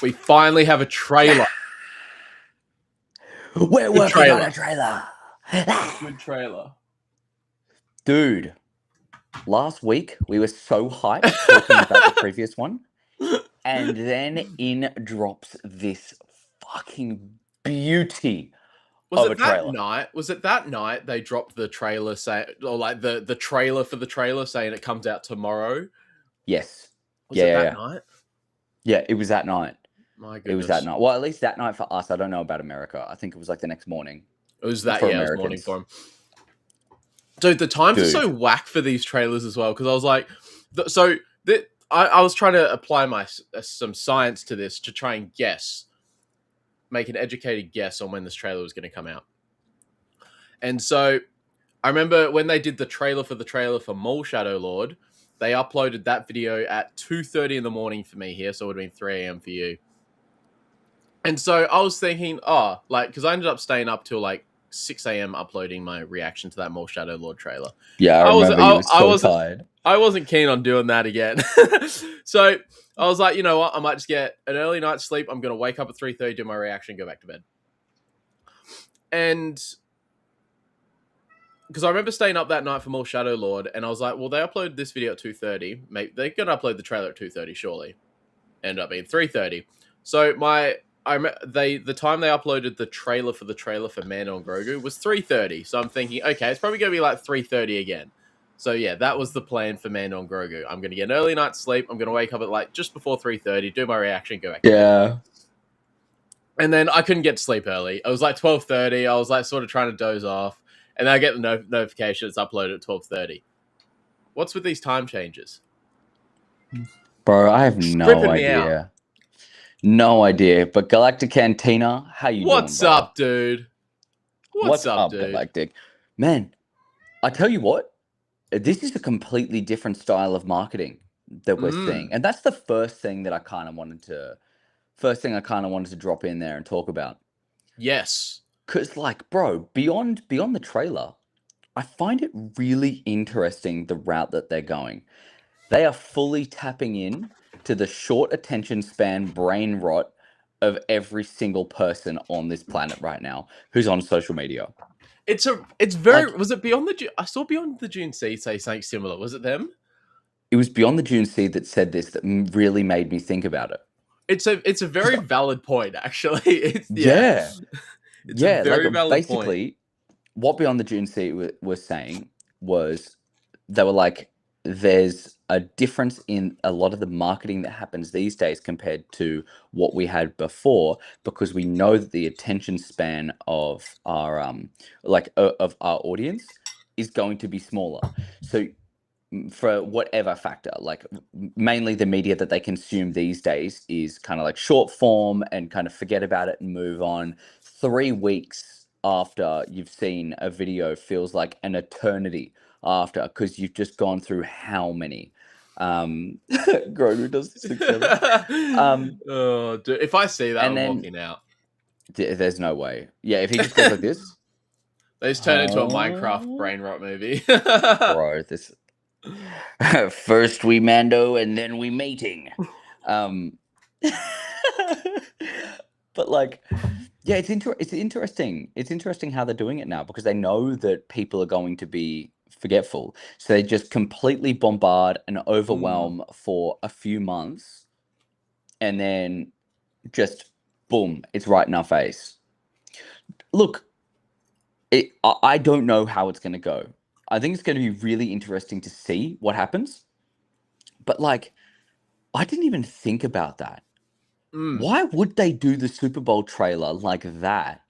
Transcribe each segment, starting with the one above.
We finally have a trailer. We're working on a trailer. Good trailer. Dude, last week we were so hyped talking about the previous one. And then in drops this fucking beauty of a trailer. Was it that night they dropped the trailer the trailer for the trailer saying it comes out tomorrow? Yes. Was it that night? Yeah, it was that night. My goodness. It was that night. Well, at least that night for us. I don't know about America. I think it was like the next morning. It was that, it was morning for him. Dude, the times are so whack for these trailers as well, because I was like, I was trying to apply some science to this to try and make an educated guess on when this trailer was going to come out. And so I remember when they did the trailer for Mole Shadow Lord, they uploaded that video at 2:30 in the morning for me here, so it would have been 3 a.m. for you. And so I was thinking, because I ended up staying up till like 6 a.m. uploading my reaction to that Mole Shadow Lord trailer. Yeah, I remember you were so tired. I wasn't keen on doing that again. So I was like, you know what? I might just get an early night's sleep. I'm going to wake up at 3:30, do my reaction, go back to bed. And because I remember staying up that night for Mole Shadow Lord, and I was like, well, they uploaded this video at 2:30. Maybe they're going to upload the trailer at 2:30, surely. Ended up being 3:30. So the time they uploaded the trailer for Mando Grogu was 3:30. So I'm thinking, okay, it's probably going to be like 3:30 again. So yeah, that was the plan for Mando Grogu. I'm going to get an early night's sleep. I'm going to wake up at like just before 3:30, do my reaction, go back to bed. And then I couldn't get to sleep early. It was like 12:30. I was like sort of trying to doze off. And then I get the notification it's uploaded at 12:30. What's with these time changes? Bro, I have no idea. No idea. But Galactic Cantina, how you doing, What's up, dude? What's up, dude? Galactic? Man, I tell you what, this is a completely different style of marketing that we're seeing. And that's the first thing that I kind of wanted to drop in there and talk about. Yes. Because, like, bro, beyond the trailer, I find it really interesting the route that they're going. They are fully tapping in to the short attention span brain rot of every single person on this planet right now who's on social media. It's very... Like, was it Beyond the Dune? I saw Beyond the Dune Sea say something similar. Was it them? It was Beyond the Dune Sea that said this that really made me think about it. It's a very valid point, actually. It's a very valid basically, point. What Beyond the Dune Sea was saying was they were like, there's a difference in a lot of the marketing that happens these days compared to what we had before, because we know that the attention span of our of our audience is going to be smaller. So for whatever factor, like mainly the media that they consume these days is kind of like short form and kind of forget about it and move on. 3 weeks after you've seen a video feels like an eternity after, because you've just gone through how many. Grogu does 6 7. Oh, dude, if I see that, I'm walking out. There's no way. Yeah, if he just goes like this, they just turn into a Minecraft brain rot movie. Bro, this first we Mando and then we mating. But like, yeah, it's interesting. It's interesting how they're doing it now, because they know that people are going to be forgetful, so they just completely bombard and overwhelm for a few months, and then just boom, it's right in our face. Look, I don't know how it's going to go. I think it's going to be really interesting to see what happens. But like, I didn't even think about that. Why would they do the Super Bowl trailer like that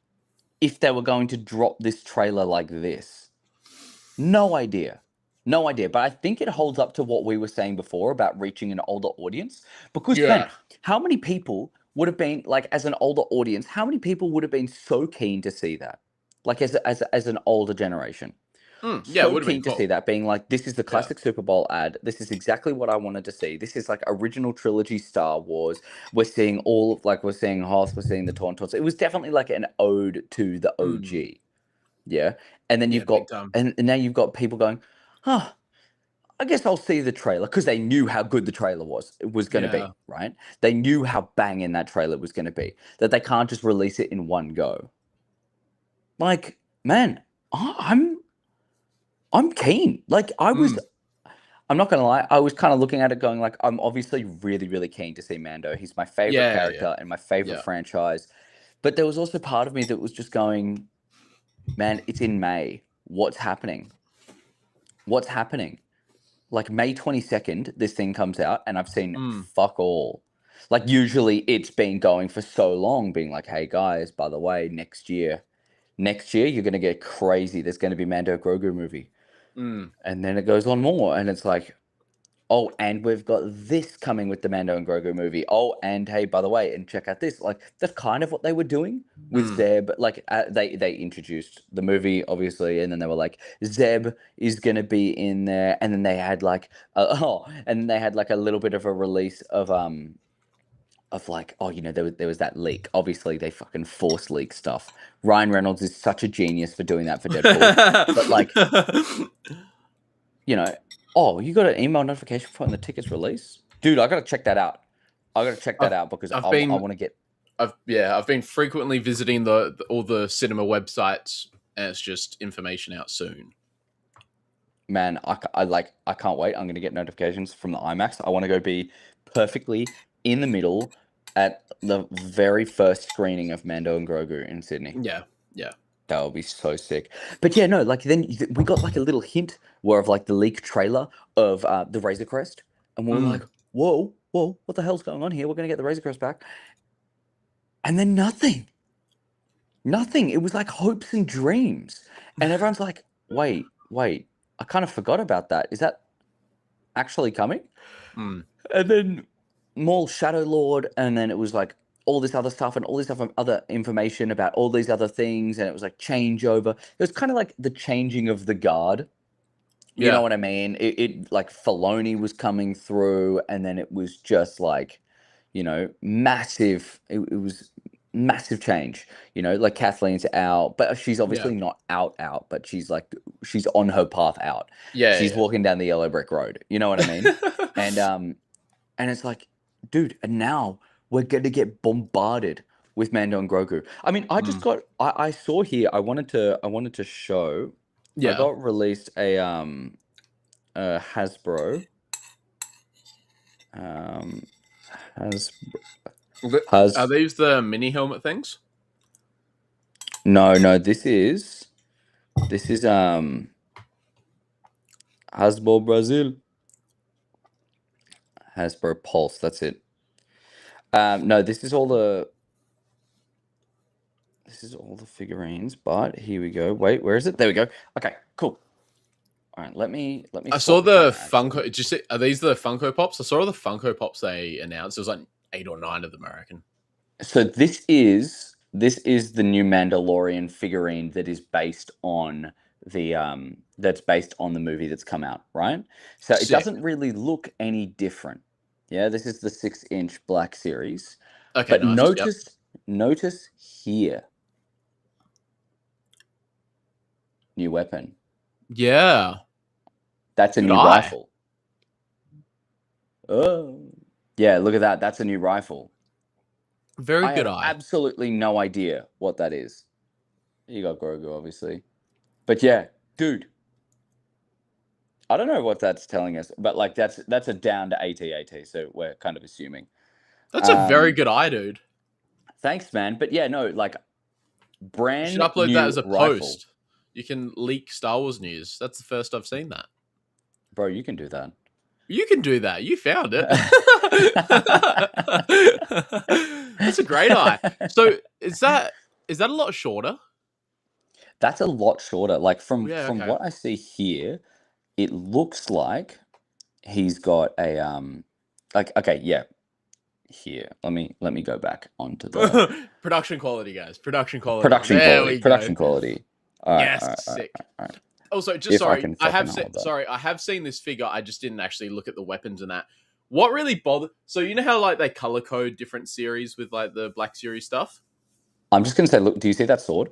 if they were going to drop this trailer like this? No idea. But I think it holds up to what we were saying before about reaching an older audience. Because man, how many people would have been, like, as an older audience, how many people would have been so keen to see that? Like, as an older generation. So keen to see that, being like, this is the classic Super Bowl ad. This is exactly what I wanted to see. This is like original trilogy Star Wars. We're seeing we're seeing Hoth, we're seeing the Tauntauns. It was definitely like an ode to the OG. Yeah. And then you've got, and now you've got people going, I guess I'll see the trailer because they knew how good the trailer was going to Yeah. be, right? They knew how banging that trailer was going to be. That they can't just release it in one go. Like, man, I'm keen. Like, I'm not gonna lie, I was kind of looking at it going like, I'm obviously really, really keen to see Mando. He's my favorite Yeah. Yeah. character and my favorite Yeah. franchise. But there was also part of me that was just going, man, it's in May. What's happening? What's happening? Like May 22nd, this thing comes out, and I've seen fuck all. Like, usually it's been going for so long, being like, hey guys, by the way, next year you're gonna get crazy. There's gonna be Mando Grogu movie. And then it goes on more, and it's like, oh, and we've got this coming with the Mando and Grogu movie. Oh, and hey, by the way, and check out this. Like, that's kind of what they were doing with Zeb. Like, they introduced the movie, obviously, and then they were like, Zeb is gonna be in there, and then they had like, and they had like a little bit of a release of like, oh, you know, there was that leak. Obviously, they fucking force leak stuff. Ryan Reynolds is such a genius for doing that for Deadpool. But like, you know, oh, you got an email notification for when the tickets release? Dude, I gotta check that out. I gotta check that out because I want to get. I've been frequently visiting all the cinema websites, and it's just information out soon. Man, I can't wait. I'm gonna get notifications from the IMAX. I want to go be perfectly in the middle at the very first screening of Mando and Grogu in Sydney. Yeah, yeah. That would be so sick. But yeah, no, like then we got like a little hint of like the leak trailer of the Razor Crest, and we were like, whoa, what the hell's going on here? We're gonna get the Razor Crest back, and then nothing. It was like hopes and dreams, and everyone's like, wait, I kind of forgot about that. Is that actually coming? And then Maul Shadow Lord, and then it was like all this other stuff and all this other information about all these other things, and it was like changeover. It was kind of like the changing of the guard. You know what I mean? It like Filoni was coming through, and then it was just like, you know, massive. It was massive change. You know, like Kathleen's out, but she's obviously not out, but she's like she's on her path out. She's walking down the yellow brick road. You know what I mean? And it's like, dude, and now we're going to get bombarded with Mando and Grogu. I mean, I just got, I saw here, I wanted to show, I got released a Hasbro, Are these the mini helmet things? No, this is Hasbro Brazil. Hasbro Pulse, that's it. No, this is all the figurines, but here we go. Wait, where is it? There we go. Okay, cool. All right, let me. I saw the Funko. Did you see? Are these the Funko Pops? I saw all the Funko Pops they announced. It was like 8 or 9 of them, I reckon. So this is the new Mandalorian figurine that is based on the movie that's come out, right? So it doesn't really look any different. Yeah, this is the 6-inch Black Series. Okay, but nice. Notice here. New weapon. Yeah. That's a new rifle. Oh. Yeah, look at that. That's a new rifle. Very good I have eye. absolutely no idea what that is. You got Grogu, obviously. But yeah, dude. I don't know what that's telling us, but like that's a down to AT-AT, so we're kind of assuming. That's a very good eye, dude. Thanks, man. But yeah, no, like brand new. You should upload that as a rifle. post. You can leak Star Wars news. That's the first I've seen that. Bro, you can do that. You can do that. You found it. That's a great eye. So is that a lot shorter? That's a lot shorter. Like from what I see here, it looks like he's got a like here. Let me go back onto the production quality, guys. Production quality. Production quality. All right, yes, sick. All right. Also, just I have seen this figure. I just didn't actually look at the weapons and that. What really bothered? So you know how like they color code different series with like the Black Series stuff. I'm just gonna say, look. Do you see that sword?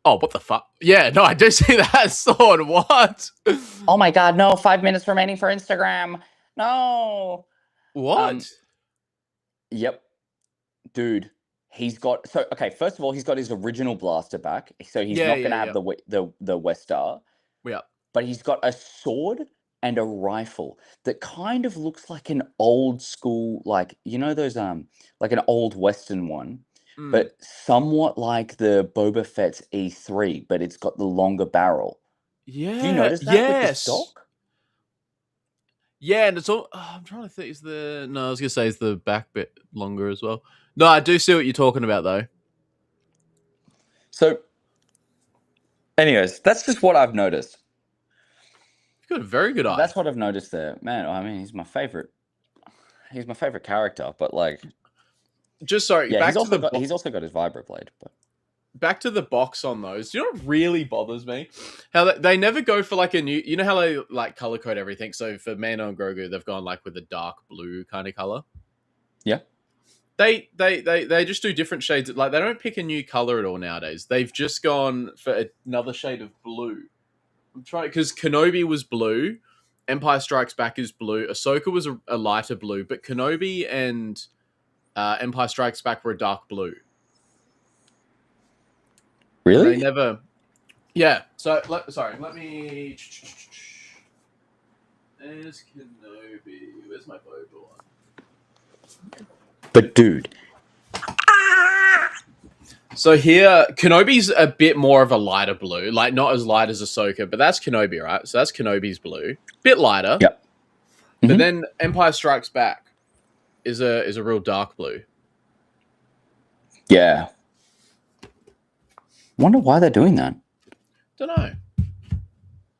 Oh, what the fuck? Yeah, no, I do see that sword. What? Oh my god, no, 5 minutes remaining for Instagram. No. What? Yep. Dude, he's got okay, first of all, he's got his original blaster back. So he's Yeah, not yeah, gonna yeah. have the Westar, Yeah. but he's got a sword and a rifle that kind of looks like an old school, like those like an old Western one, Mm. but somewhat like the Boba Fett's E3, but it's got the longer barrel. Do you Yeah. notice that with the Yes. stock? Yeah, and it's all. I'm trying to think. Is the no? I was gonna say is the back bit longer as well. No, I do see what you're talking about though. So, anyways, that's just what I've noticed. You've got a very good eye. That's what I've noticed there. Man, I mean, he's my favorite. He's my favorite character, but like, Just sorry. yeah, he's also got his vibroblade. But back to the box on those. You know what really bothers me? How they never go for like a new. You know how they like color code everything. So for Mando and Grogu, they've gone like with a dark blue kind of color. yeah, They just do different shades. Like they don't pick a new color at all nowadays. They've just gone for another shade of blue. I'm trying because Kenobi was blue, Empire Strikes Back is blue, Ahsoka was a lighter blue, but Kenobi and Empire Strikes Back were a dark blue. really? And they never. Yeah. So sorry. Let me. There's Kenobi. Where's my Boba one? But dude, So here, Kenobi's a bit more of a lighter blue, like not as light as Ahsoka, but that's Kenobi, right? So that's Kenobi's blue, bit lighter. yep. But then Empire Strikes Back is a real dark blue. Yeah. Wonder why they're doing that. Don't know.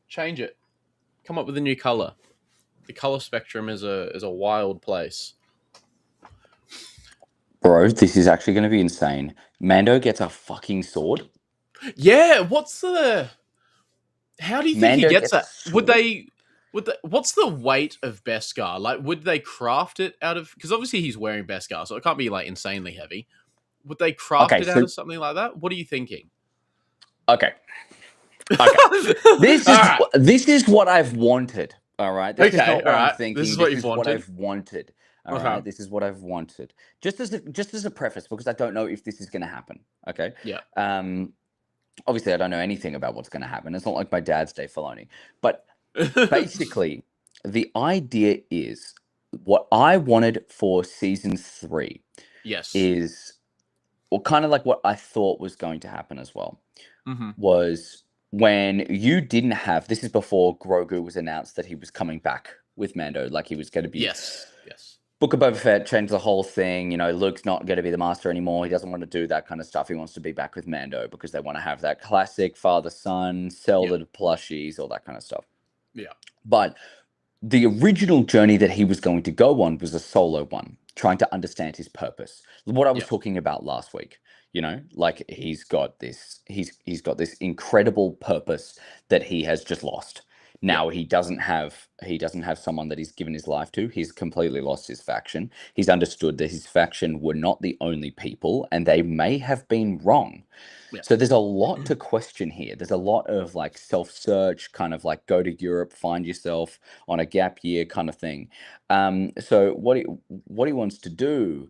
Change it. Come up with a new color. The color spectrum is a wild place. Bro, this is actually going to be insane. Mando gets a fucking sword. Yeah, what's the? How do you think Mando he gets that? gets a Would sword? they? What's the weight of Beskar? Like, would they craft it out of? Because obviously he's wearing Beskar, so it can't be like insanely heavy. Would they craft Okay, it out of something like that? What are you thinking? Okay. This is what I've wanted. All right. This is Okay, not what all I'm right. thinking. This is what you've what wanted. I've wanted. All Okay. right. This is what I've wanted. Just as a preface, because I don't know if this is going to happen. Okay. Yeah. Obviously, I don't know anything about what's going to happen. It's not like my dad's Dave Filoni. But basically, the idea is what I wanted for season 3 Yes. is, well, kind of like what I thought was going to happen as well, Mm-hmm. was when you didn't have, this is before Grogu was announced that he was coming back with Mando, like he was going to be. Yes. Book of Boba Fett changed the whole thing. Luke's not going to be the master anymore. He doesn't want to do that kind of stuff. He wants to be back with Mando because they want to have that classic father-son, sell the plushies, all that kind of stuff. Yeah. But the original journey that he was going to go on was a solo one, trying to understand his purpose. What I was talking about last week, like he's got this incredible purpose that he has just lost. Now he doesn't have someone that he's given his life to. He's completely lost his faction. He's understood that his faction were not the only people, and they may have been wrong. Yeah. So there's a lot to question here. There's a lot of like self-search, kind of like go to Europe, find yourself on a gap year kind of thing. So what he wants to do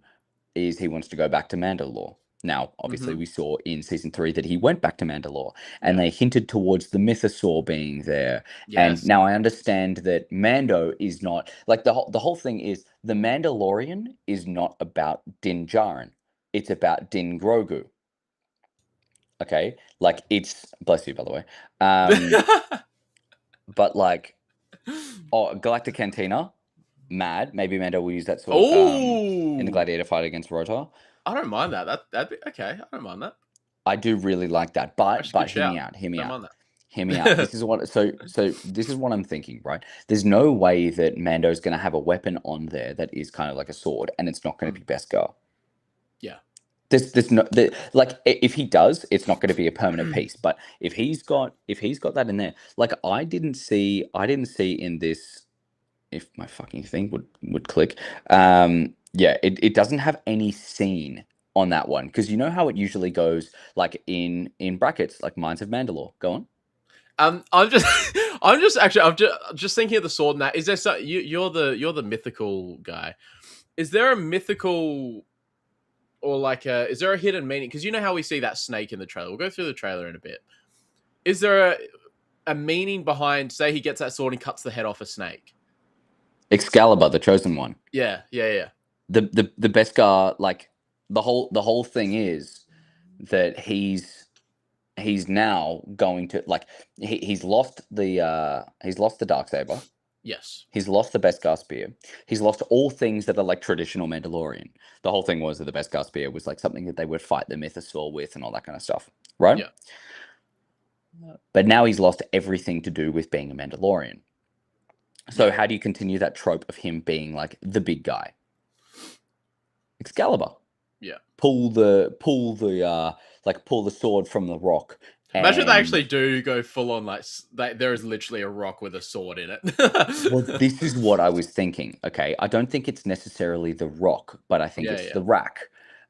is he wants to go back to Mandalore. Now, obviously, we saw in season 3 that he went back to Mandalore, and they hinted towards the mythosaur being there. Yes. And now I understand that Mando is not like the whole thing is the Mandalorian is not about Din Djarin. It's about Din Grogu. Okay, like it's bless you, by the way. But like, Galactic Cantina, mad. Maybe Mando will use that sword in the gladiator fight against Rotor. I don't mind that. That'd be okay. I don't mind that. I do really like that, but hear me out. Hear me out. This is what so this is what I'm thinking, right? There's no way that Mando's going to have a weapon on there that is kind of like a sword, and it's not going to be Beskar. Yeah. There's no like if he does, it's not going to be a permanent piece. But if he's got that in there, like I didn't see in this. If my fucking thing would click, yeah, it doesn't have any scene on that one, because you know how it usually goes, like in brackets, like Mines of Mandalore. Go on. I'm just, I'm just thinking of the sword. And that is there, you're the mythical guy. Is there a mythical or like is there a hidden meaning? Because you know how we see that snake in the trailer. We'll go through the trailer in a bit. Is there a meaning behind? Say he gets that sword and cuts the head off a snake. Excalibur, the chosen one. Yeah. The Beskar, like the whole thing is that he's now going to, like, he's lost the Darksaber. Yes. He's lost the Beskar spear. He's lost all things that are like traditional Mandalorian. The whole thing was that the Beskar spear was like something that they would fight the Mythosaur with and all that kind of stuff, right? Yeah. But now he's lost everything to do with being a Mandalorian. So how do you continue that trope of him being like the big guy? Excalibur. Yeah. Pull the sword from the rock. Imagine if they actually do go full on, like there is literally a rock with a sword in it. Well, this is what I was thinking. Okay, I don't think it's necessarily the rock, but I think it's the rack.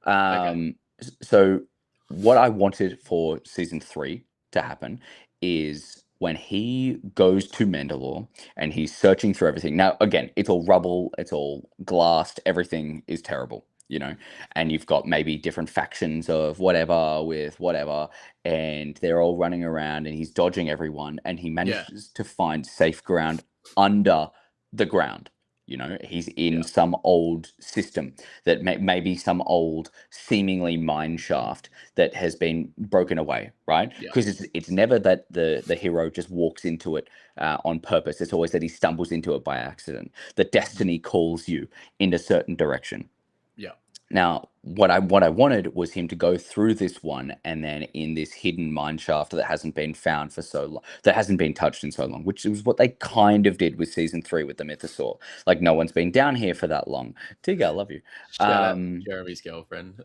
Okay. So what I wanted for season 3 to happen is when he goes to Mandalore and he's searching through everything. Now, again, it's all rubble, it's all glassed, everything is terrible, you know, and you've got maybe different factions of whatever with whatever, and they're all running around and he's dodging everyone, and he manages to find safe ground under the ground. You know, he's in some old system that maybe some old seemingly mine shaft that has been broken away, right? Because it's never that the hero just walks into it on purpose. It's always that he stumbles into it by accident. That destiny calls you in a certain direction. Yeah. Now, what I wanted was him to go through this one, and then in this hidden mine shaft that hasn't been found for so long, that hasn't been touched in so long, which is what they kind of did with season 3 with the Mythosaur. Like, no one's been down here for that long. Tigger, I love you. Shout out Jeremy's girlfriend.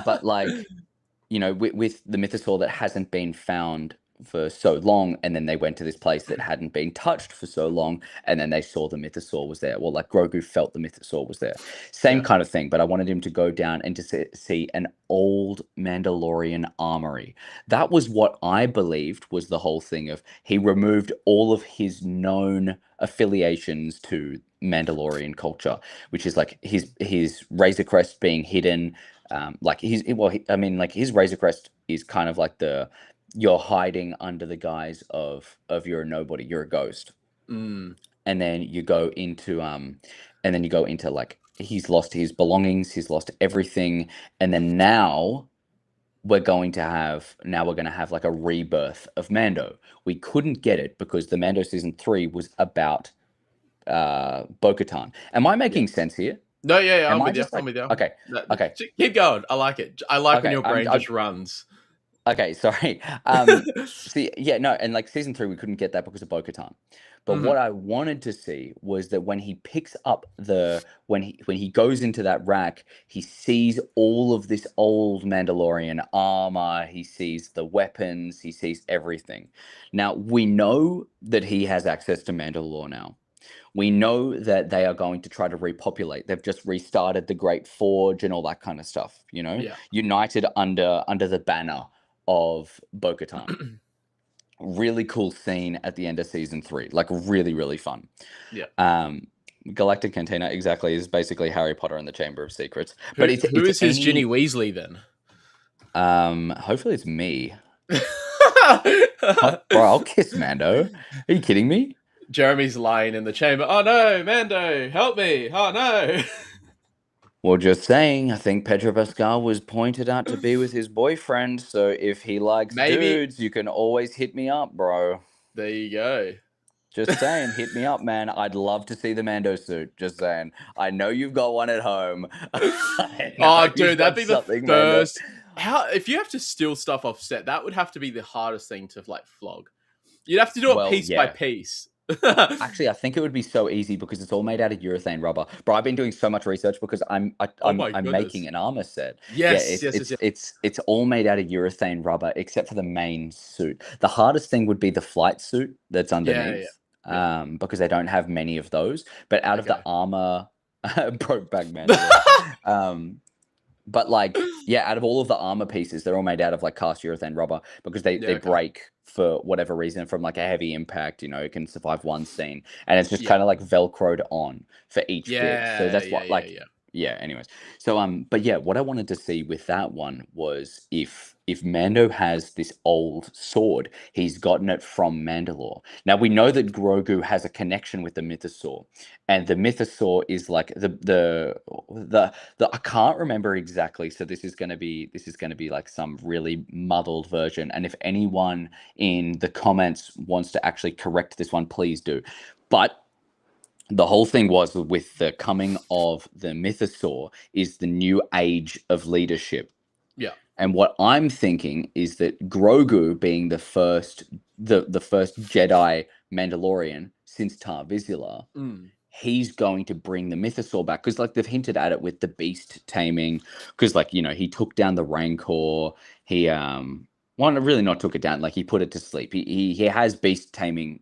But like, you know, with the Mythosaur that hasn't been found for so long, and then they went to this place that hadn't been touched for so long, and then they saw the Mythosaur was there. Well, like Grogu felt the Mythosaur was there. Same kind of thing, but I wanted him to go down and to see an old Mandalorian armory. That was what I believed was the whole thing of he removed all of his known affiliations to Mandalorian culture, which is like his Razor Crest being hidden. Like his Razor Crest is kind of like you're hiding under the guise of you're a nobody, you're a ghost. And then you go into like he's lost his belongings, he's lost everything, and then now we're going to have like a rebirth of Mando. We couldn't get it because the Mando season 3 was about Bo-Katan. Am I making sense here? No, yeah, I'm with you. I'm with you. Okay. Okay. Keep going. I like it. I like when your brain just runs. Okay, sorry. See, yeah, no, and like season 3, we couldn't get that because of Bo-Katan. But what I wanted to see was that when he picks up when he goes into that rack, he sees all of this old Mandalorian armor, he sees the weapons, he sees everything. Now, we know that he has access to Mandalore now. We know that they are going to try to repopulate. They've just restarted the Great Forge and all that kind of stuff, you know? Yeah. United under the banner of Bo-Katan. Really cool scene at the end of season 3. Like, really, really fun. Yeah. Galactic Cantina, exactly, is basically Harry Potter and the Chamber of Secrets. Who is his Ginny Weasley, then? Hopefully it's me. Bro, I'll kiss Mando. Are you kidding me? Jeremy's lying in the chamber. Oh no, Mando, help me. Oh no. Well, just saying, I think Pedro Pascal was pointed out to be with his boyfriend, so if he likes dudes, you can always hit me up, bro. There you go. Just saying, hit me up, man. I'd love to see the Mando suit. Just saying. I know you've got one at home. Oh, dude, that'd be the first. If you have to steal stuff off set, that would have to be the hardest thing to like flog. You'd have to do it piece by piece. Actually, I think it would be so easy because it's all made out of urethane rubber. Bro, I've been doing so much research because I'm making an armor set. Yes, it's all made out of urethane rubber except for the main suit. The hardest thing would be the flight suit that's underneath. Because they don't have many of those. But out of the armor, broke back man. But like, yeah, out of all of the armor pieces, they're all made out of like cast urethane rubber because they Okay. break for whatever reason from like a heavy impact. It can survive one scene, and it's just Yeah. kind of like velcroed on for each bit. So Yeah, that's yeah, what yeah, like. yeah. Yeah, anyways. So but yeah, what I wanted to see with that one was if Mando has this old sword, he's gotten it from Mandalore. Now we know that Grogu has a connection with the mythosaur, and the mythosaur is like the I can't remember exactly, so this is gonna be like some really muddled version. And if anyone in the comments wants to actually correct this one, please do. But the whole thing was with the coming of the mythosaur is the new age of leadership. Yeah. And what I'm thinking is that Grogu being the first Jedi Mandalorian since Tar Vizsla, he's going to bring the mythosaur back because like they've hinted at it with the beast taming, because like he took down the Rancor. He well, really not took it down, like he put it to sleep. He has beast taming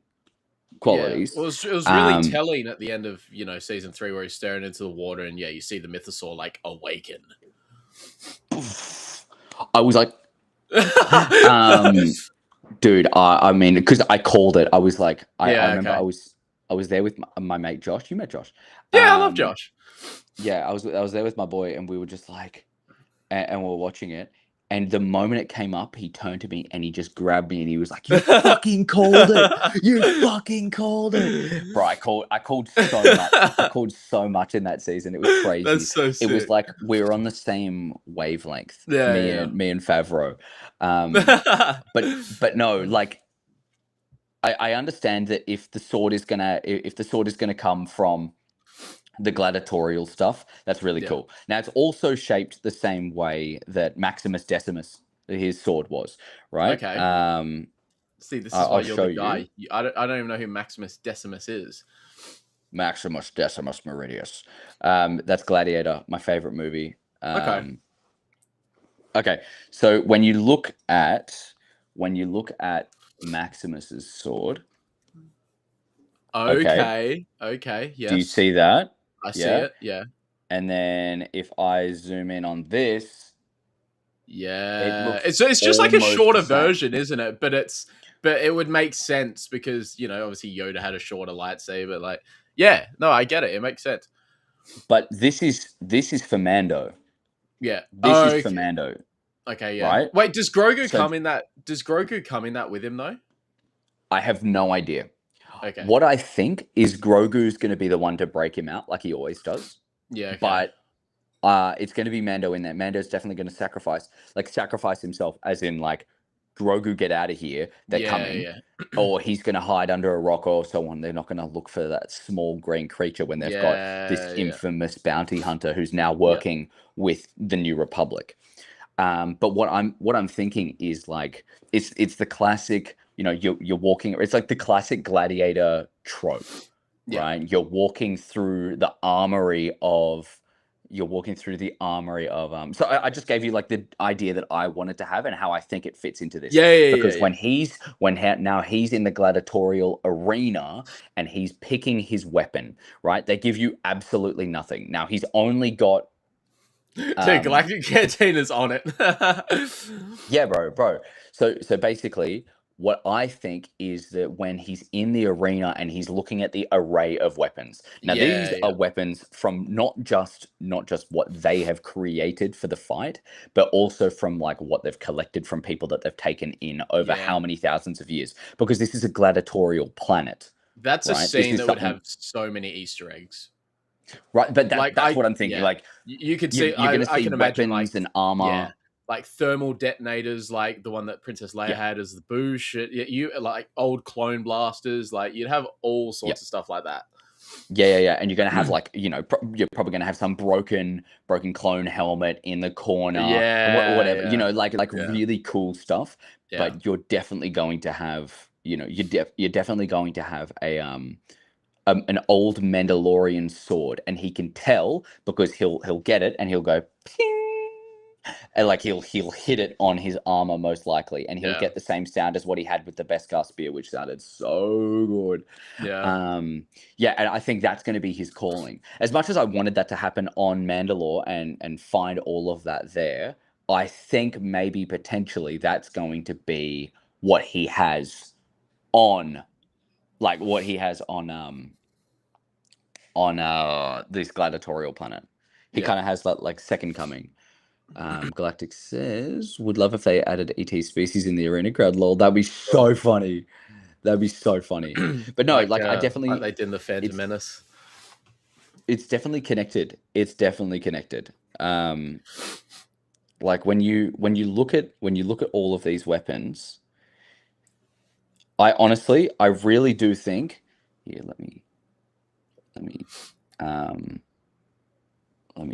Yeah, qualities. it was really telling at the end of season 3 where he's staring into the water and you see the mythosaur like awaken. I was like, dude, I mean, because I called it. I was like, I remember okay. I was there with my mate Josh. You met Josh? Yeah, I love Josh. Yeah, I was there with my boy, and we were just like, and we were watching it. And the moment it came up, he turned to me and he just grabbed me and he was like, "You fucking called it! You fucking called it, bro!" I called so much. I called so much in that season. It was crazy. That's so sick. It was like we were on the same wavelength. Yeah, me and Favreau. But no, like I understand that if the sword is gonna come from the gladiatorial stuff, that's really cool. Now it's also shaped the same way that Maximus Decimus, his sword was, right? Okay. See, this is why I'll you're show the guy. you. I don't even know who Maximus Decimus is. Maximus Decimus Meridius. That's Gladiator, my favorite movie. Okay. So when you look at Maximus's sword. Okay. Yes. Do you see that? I see it. Yeah. And then if I zoom in on this, yeah, it's just like a shorter version, isn't it? But it would make sense because obviously Yoda had a shorter lightsaber. Like, yeah, no, I get it. It makes sense. But this is for Mando. Yeah, this is for Mando. Okay, yeah. Right? Wait, does Grogu come in that? Does Grogu come in that with him though? I have no idea. Okay. What I think is Grogu's going to be the one to break him out, like he always does. Yeah. Okay. But it's going to be Mando in there. Mando's definitely going to sacrifice himself, as in like, Grogu, get out of here. They're coming. Yeah. Or he's going to hide under a rock or so on. They're not going to look for that small green creature when they've got this infamous bounty hunter who's now working with the New Republic. But what I'm thinking is like, it's the classic, you're walking, it's like the classic gladiator trope, right? You're walking through the armory of so I just gave you like the idea that I wanted to have and how I think it fits into this. Because now he's in the gladiatorial arena and he's picking his weapon, right? They give you absolutely nothing. Now he's only got Galactic Cantina's on it. Yeah, bro. So basically, what I think is that when he's in the arena and he's looking at the array of weapons. Now these are weapons from not just what they have created for the fight, but also from like what they've collected from people that they've taken in over how many thousands of years. Because this is a gladiatorial planet. That's a scene that would have so many Easter eggs. Right, but that's what I'm thinking. Yeah. Like you could see, you're going to see can weapons imagine, like, and armor, like thermal detonators, like the one that Princess Leia had as the boosh. You like old clone blasters. Like you'd have all sorts of stuff like that. Yeah. And you're going to have like you're probably going to have some broken clone helmet in the corner, whatever. Like really cool stuff. But you're definitely going to have you're definitely going to have an old Mandalorian sword, and he can tell because he'll get it and he'll go, ping, And like he'll hit it on his armor most likely, and he'll Yeah. get the same sound as what he had with the Beskar spear, which sounded so good. Yeah. Yeah, and I think that's going to be his calling. As much as I wanted that to happen on Mandalore and find all of that there, I think maybe potentially that's going to be what he has on, like what he has on this gladiatorial planet. He Yeah. kind of has that like second coming. Galactic says, would love if they added ET species in the arena crowd. Lol, that'd be so funny. That'd be so funny. But no, like I like definitely, they did in the Phantom it's Menace. it's definitely connected. It's definitely connected. Like when you look at all of these weapons, I really do think. Here, let me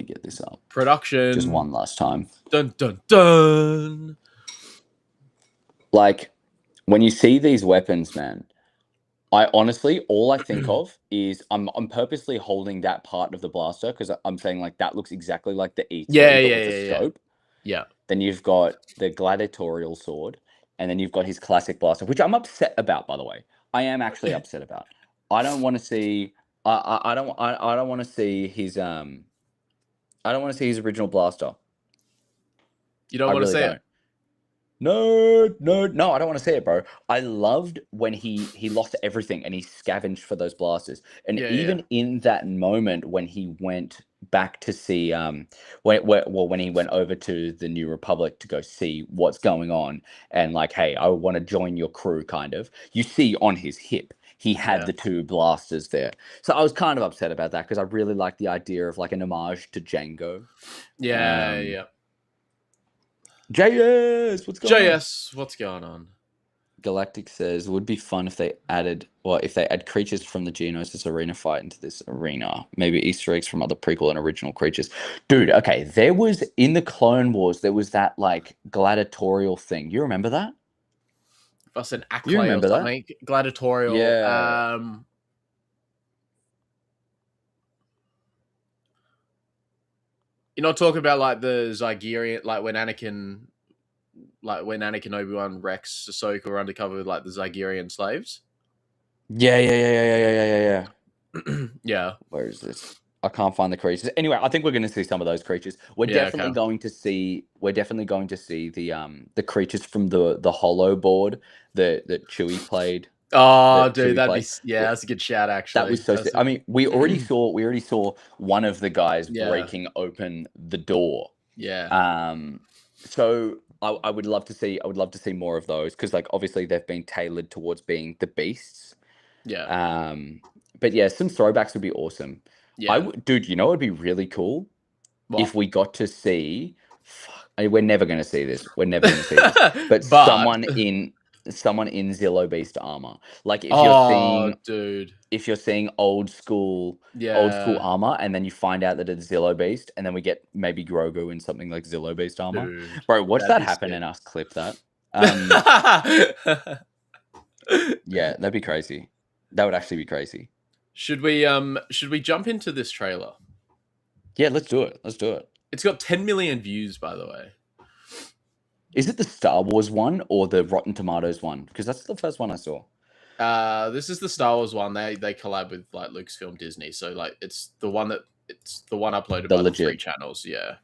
get this up. Production. Just one last time. Dun dun dun. Like when you see these weapons, man, I honestly, all I think of is I'm purposely holding that part of the blaster because I'm saying like that looks exactly like the E3 but with a scope. Yeah. Then you've got the gladiatorial sword, and then you've got his classic blaster, which I'm upset about, by the way. I am actually upset about. I don't want to see. I don't want to see his I don't want to see his original blaster. You don't I want to really say don't. it? No, I don't want to see it, bro. I loved when he lost everything and he scavenged for those blasters. And even in that moment when he went back to see when he went over to the New Republic to go see what's going on and like, hey, I want to join your crew, kind of. You see on his hip he had the two blasters there. So I was kind of upset about that because I really like the idea of like an homage to Django. Yeah. JS, what's going on? JS, what's going on? Galactic says, would be fun if they add creatures from the Geonosis arena fight into this arena. Maybe Easter eggs from other prequel and original creatures. Dude, okay, there was, in the Clone Wars, there was that, like, gladiatorial thing. You remember that? That's an Do you Acklay or remember that? something. Gladiatorial. Yeah. You're not talking about, like, the Zygerian, like, when Anakin, Obi-Wan, Rex, Ahsoka were undercover with, like, the Zygerian slaves? Yeah. Yeah. Where is this? I can't find the creatures. Anyway, I think we're going to see some of those creatures. We're definitely going to see the creatures from the Holo board that Chewie played. Oh, dude, that's a good shout, actually. That was so sick. I mean, we already saw one of the guys breaking open the door. Yeah. So I would love to see more of those because, like, obviously they've been tailored towards being the beasts. Yeah. But yeah, some throwbacks would be awesome. Yeah. Dude, you know what'd be really cool? What? If we got to see, we're never going to see this. We're never going to see this. But someone in Zillo Beast armor. Like if you're seeing old school armor, and then you find out that it's Zillo Beast, and then we get maybe Grogu in something like Zillo Beast armor. Dude, bro, watch that happen and us clip that. Yeah, that'd be crazy. That would actually be crazy. Should we jump into this trailer? Yeah, let's do it. It's got 10 million views, by the way. Is it the Star Wars one or the Rotten Tomatoes one? Because that's the first one I saw. This is the Star Wars one. They collab with like Lucasfilm Disney, so like it's the one uploaded by the 3 channels. Yeah,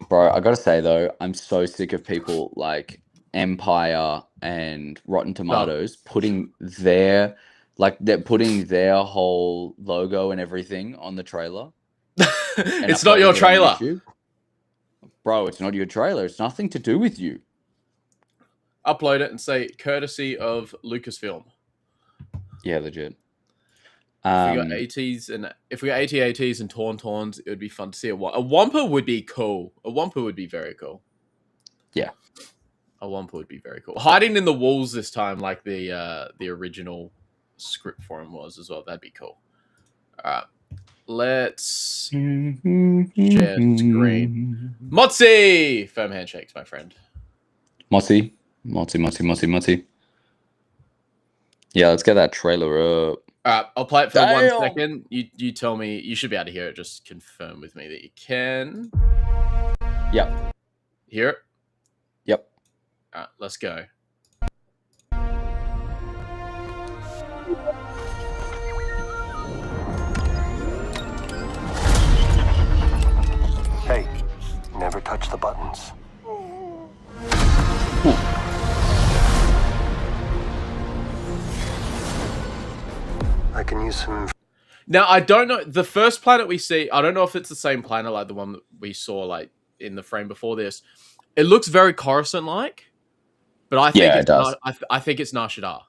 bro, I gotta say though, I'm so sick of people like Empire and Rotten Tomatoes putting their whole logo and everything on the trailer. It's not your trailer, bro. It's not your trailer. It's nothing to do with you. Upload it and say courtesy of Lucasfilm. Yeah, legit. If we got AT-ATs and Tauntauns, it would be fun to see a Wampa would be cool. A Wampa would be very cool. Yeah, a Wampa would be very cool. Hiding in the walls this time, like the original script for him was as well. That'd be cool. All right. Let's share screen. Motzi! Firm handshakes, my friend. Motzi. Yeah, let's get that trailer up. Alright, I'll play it for 1 second. You tell me, you should be able to hear it. Just confirm with me that you can. Yeah. Hear it? Yep. All right, let's go. Hey, never touch the buttons. I can use some. Now, I don't know. The first planet we see, I don't know if it's the same planet like the one that we saw like in the frame before this. It looks very Coruscant-like, but I think it does. I think it's Nar Shaddaa.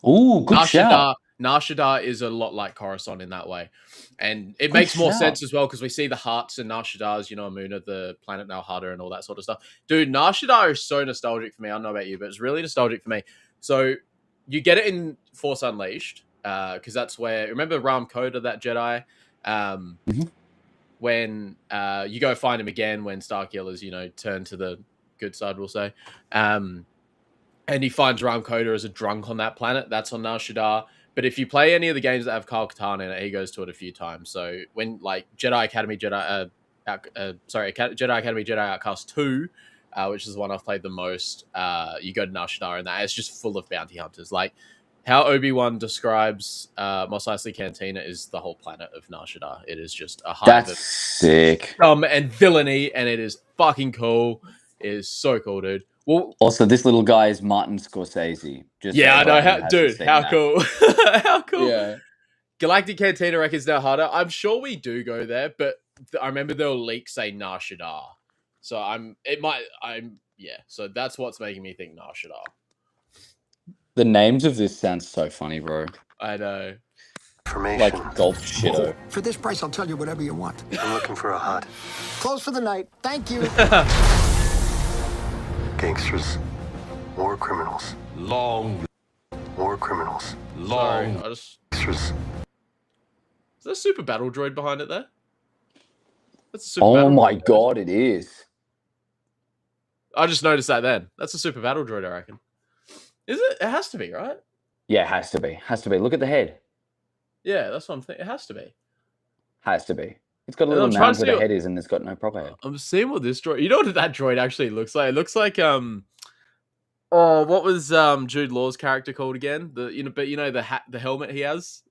Ooh, good shout. Nar Shaddaa is a lot like Coruscant in that way. And it Good makes more shout. sense as well because we see the hearts in Nar Shaddaa's, you know, moon of the planet Nalhada and all that sort of stuff. Dude, Nar Shaddaa is so nostalgic for me. I don't know about you, but it's really nostalgic for me. So you get it in Force Unleashed because that's where, remember Ram Koda, that Jedi? When you go find him again when Starkiller's, you know, turn to the good side, we'll say. And he finds Ram Koda as a drunk on that planet. That's on Nar Shaddaa. But if you play any of the games that have Kyle Katarn in it, he goes to it a few times. So when like Jedi Academy Jedi Outcast 2, which is the one I've played the most, you go to Nar Shaddaa and that it's just full of bounty hunters. Like how Obi-Wan describes Mos Eisley Cantina is the whole planet of Nar Shaddaa. It is just a hive of sick. Scum and villainy, and it is fucking cool. It is so cool, dude. Well, also, this little guy is Martin Scorsese. Just yeah, so I know. Dude, how that. cool. How cool. Yeah. Galactic Cantina reckons now harder. I'm sure we do go there, but I remember there were leaks saying Nar Shaddaa. So so that's what's making me think Nar Shaddaa. The names of this sound so funny, bro. I know. Information. Like golf shitto. For this price, I'll tell you whatever you want. I'm looking for a hut. Close for the night. Thank you. Gangsters. War criminals. Long. War criminals. Sorry, Long. Gangsters. Is there a super battle droid behind it there? That's a super Oh battle my droid. god, it is. I just noticed that then. That's a super battle droid, I reckon. Is it? It has to be, right? Yeah, it has to be. Has to be. Look at the head. Yeah, that's what I'm thinking. It has to be. Has to be. It's got a And little I'm trying mound to where the see head is, and it's got no proper head. I'm seeing what this droid. You know what that droid actually looks like? It looks like Oh, what was Jude Law's character called again? The hat, the helmet he has.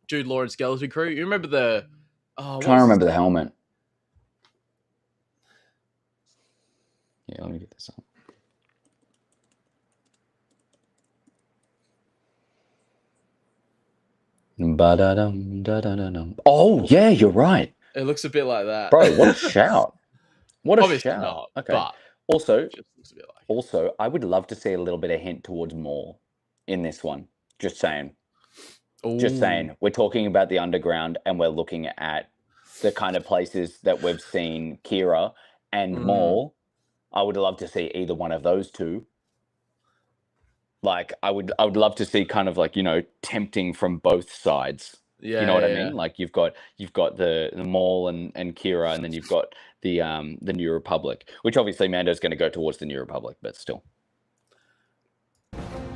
Jude Law and Skeleton Crew. You remember the? Oh, I'm trying to remember the helmet. Yeah, let me get this up. Ba-da-dum, da-da-da-dum. Oh, yeah, you're right. It looks a bit like that, Bro, what a shout. What a Obviously shout. not. Okay. But Also, it just looks a bit like. also, I would love to see a little bit of hint towards Maul in this one. Just saying. Just Ooh. saying. We're talking about the underground, and we're looking at the kind of places that we've seen Kira and Maul. I would love to see either one of those two. Like, I would love to see kind of like, you know, tempting from both sides. Yeah, You know what I yeah. mean? Like you've got the Maul and Kira, and then you've got the New Republic, which obviously Mando's going to go towards the New Republic, but still.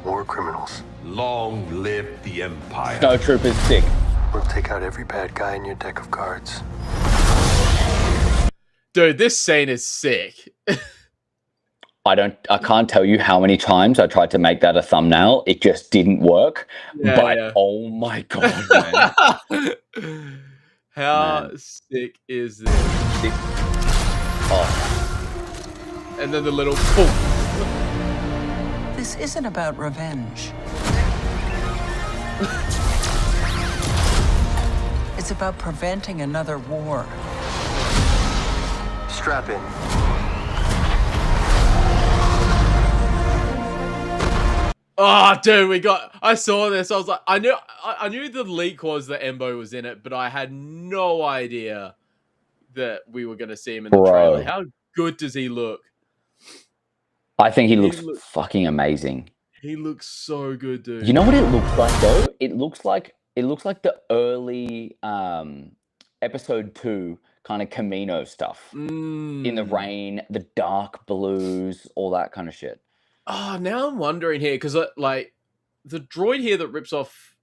War criminals. Long live the Empire. Snowtrooper's sick. We'll take out every bad guy in your deck of cards. Dude, this scene is sick. I can't tell you how many times I tried to make that a thumbnail. It just didn't work. Yeah, but yeah. oh my god, man. How sick is this? Oh. And then the little boom. This isn't about revenge. It's about preventing another war. Strap in. Oh, dude, I saw this. I was like, I knew the leak was that Embo was in it, but I had no idea that we were going to see him in the trailer. How good does he look? I think he looks fucking amazing. He looks so good, dude. You know what it looks like though? It looks like the early episode 2 kind of Camino stuff. In the rain, the dark blues, all that kind of shit. Oh, now I'm wondering here, because like the droid here that rips off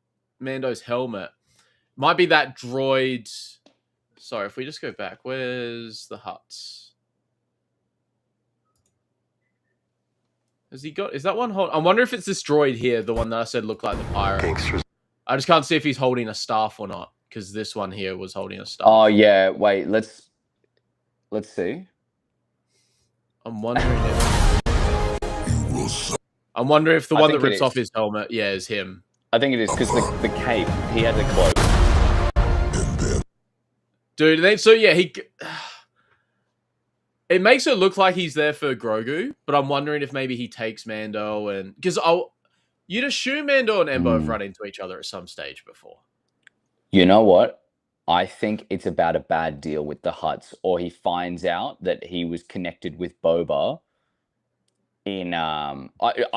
Mando's helmet might be that droid. Sorry, if we just go back, where's the huts? Has he got? Is that one hold? I wonder if it's this droid here, the one that I said looked like the pirate. Gangsters. I just can't see if he's holding a staff or not, because this one here was holding a staff. Oh yeah, wait, let's see. I'm wondering if the one that rips off his helmet, yeah, is him. I think it is because the cape, he has a cloak. Dude, he. It makes it look like he's there for Grogu, but I'm wondering if maybe he takes Mando and because you'd assume Mando and Embo have run into each other at some stage before. You know what? I think it's about a bad deal with the Hutts, or he finds out that he was connected with Boba. In I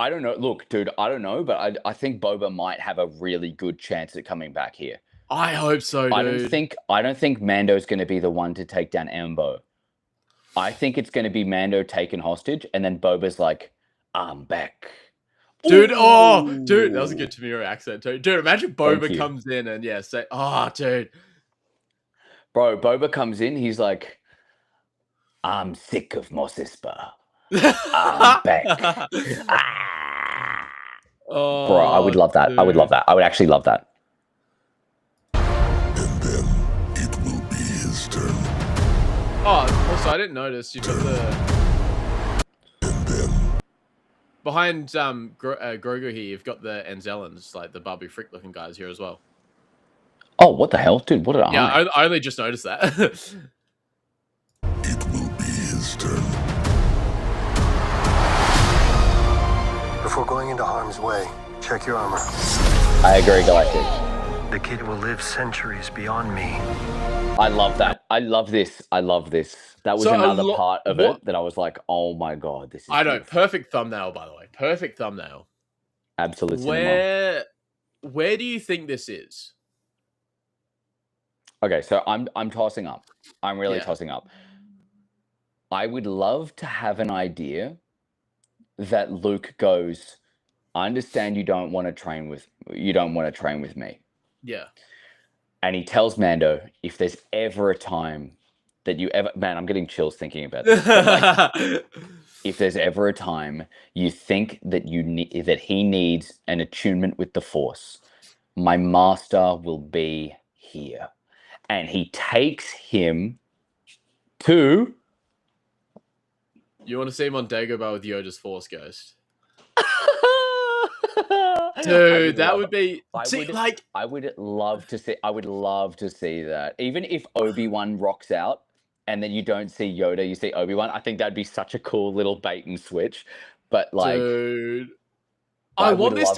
don't know. Look, dude, I don't know, but I think Boba might have a really good chance at coming back here. I hope so, dude. I don't think Mando's going to be the one to take down Embo. I think it's going to be Mando taken hostage, and then Boba's like, "I'm back." Dude, dude, that was a good Tamira accent too. Dude, imagine Boba comes in and say, dude. Bro, Boba comes in, he's like, "I'm sick of Mos Espa. I'm back." Bro, I would love that. Dude. I would love that. I would actually love that. And then it will be his turn. Oh, also, I didn't notice you've got behind Grogu here, you've got the Anzellans, like the Babu Frick looking guys here as well. Oh, what the hell? Dude, what did I... Yeah, I only just noticed that. It will be his turn. Before going into harm's way, check your armor. I agree, Galactic. The kid will live centuries beyond me. I love that. I love this. I love this. That was another part of it that I was like, oh my god, this is I know. Perfect thumbnail, by the way. Perfect thumbnail. Absolute cinema. Where do you think this is? Okay, so I'm tossing up. I'm really tossing up. I would love to have an idea that Luke goes, I understand you don't want to train with me. Yeah. And he tells Mando, if there's ever a time that you ever... Man, I'm getting chills thinking about this. Like, if there's ever a time you think that that he needs an attunement with the Force, my master will be here. And he takes him to... You want to see him on Dagobah with Yoda's Force Ghost? Dude, that would be... I would love to see that. Even if Obi-Wan rocks out and then you don't see Yoda, you see Obi-Wan, I think that'd be such a cool little bait and switch. But like... Dude... I would love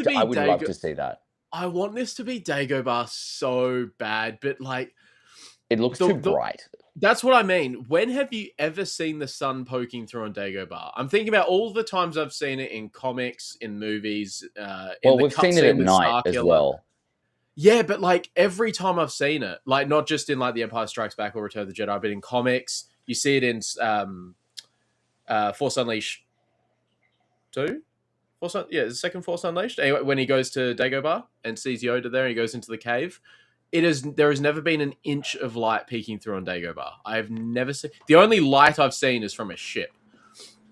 to see that. I want this to be Dagobah so bad, but like... It looks too bright. That's what I mean. When have you ever seen the sun poking through on Dagobah? I'm thinking about all the times I've seen it in comics, in movies. We've seen it at night as well. Yeah, but like every time I've seen it, like not just in like The Empire Strikes Back or Return of the Jedi, but in comics, you see it in Force Unleashed 2? The second Force Unleashed. Anyway, when he goes to Dagobah and sees Yoda there and he goes into the cave. There has never been an inch of light peeking through on Dagobah. I have never seen... The only light I've seen is from a ship.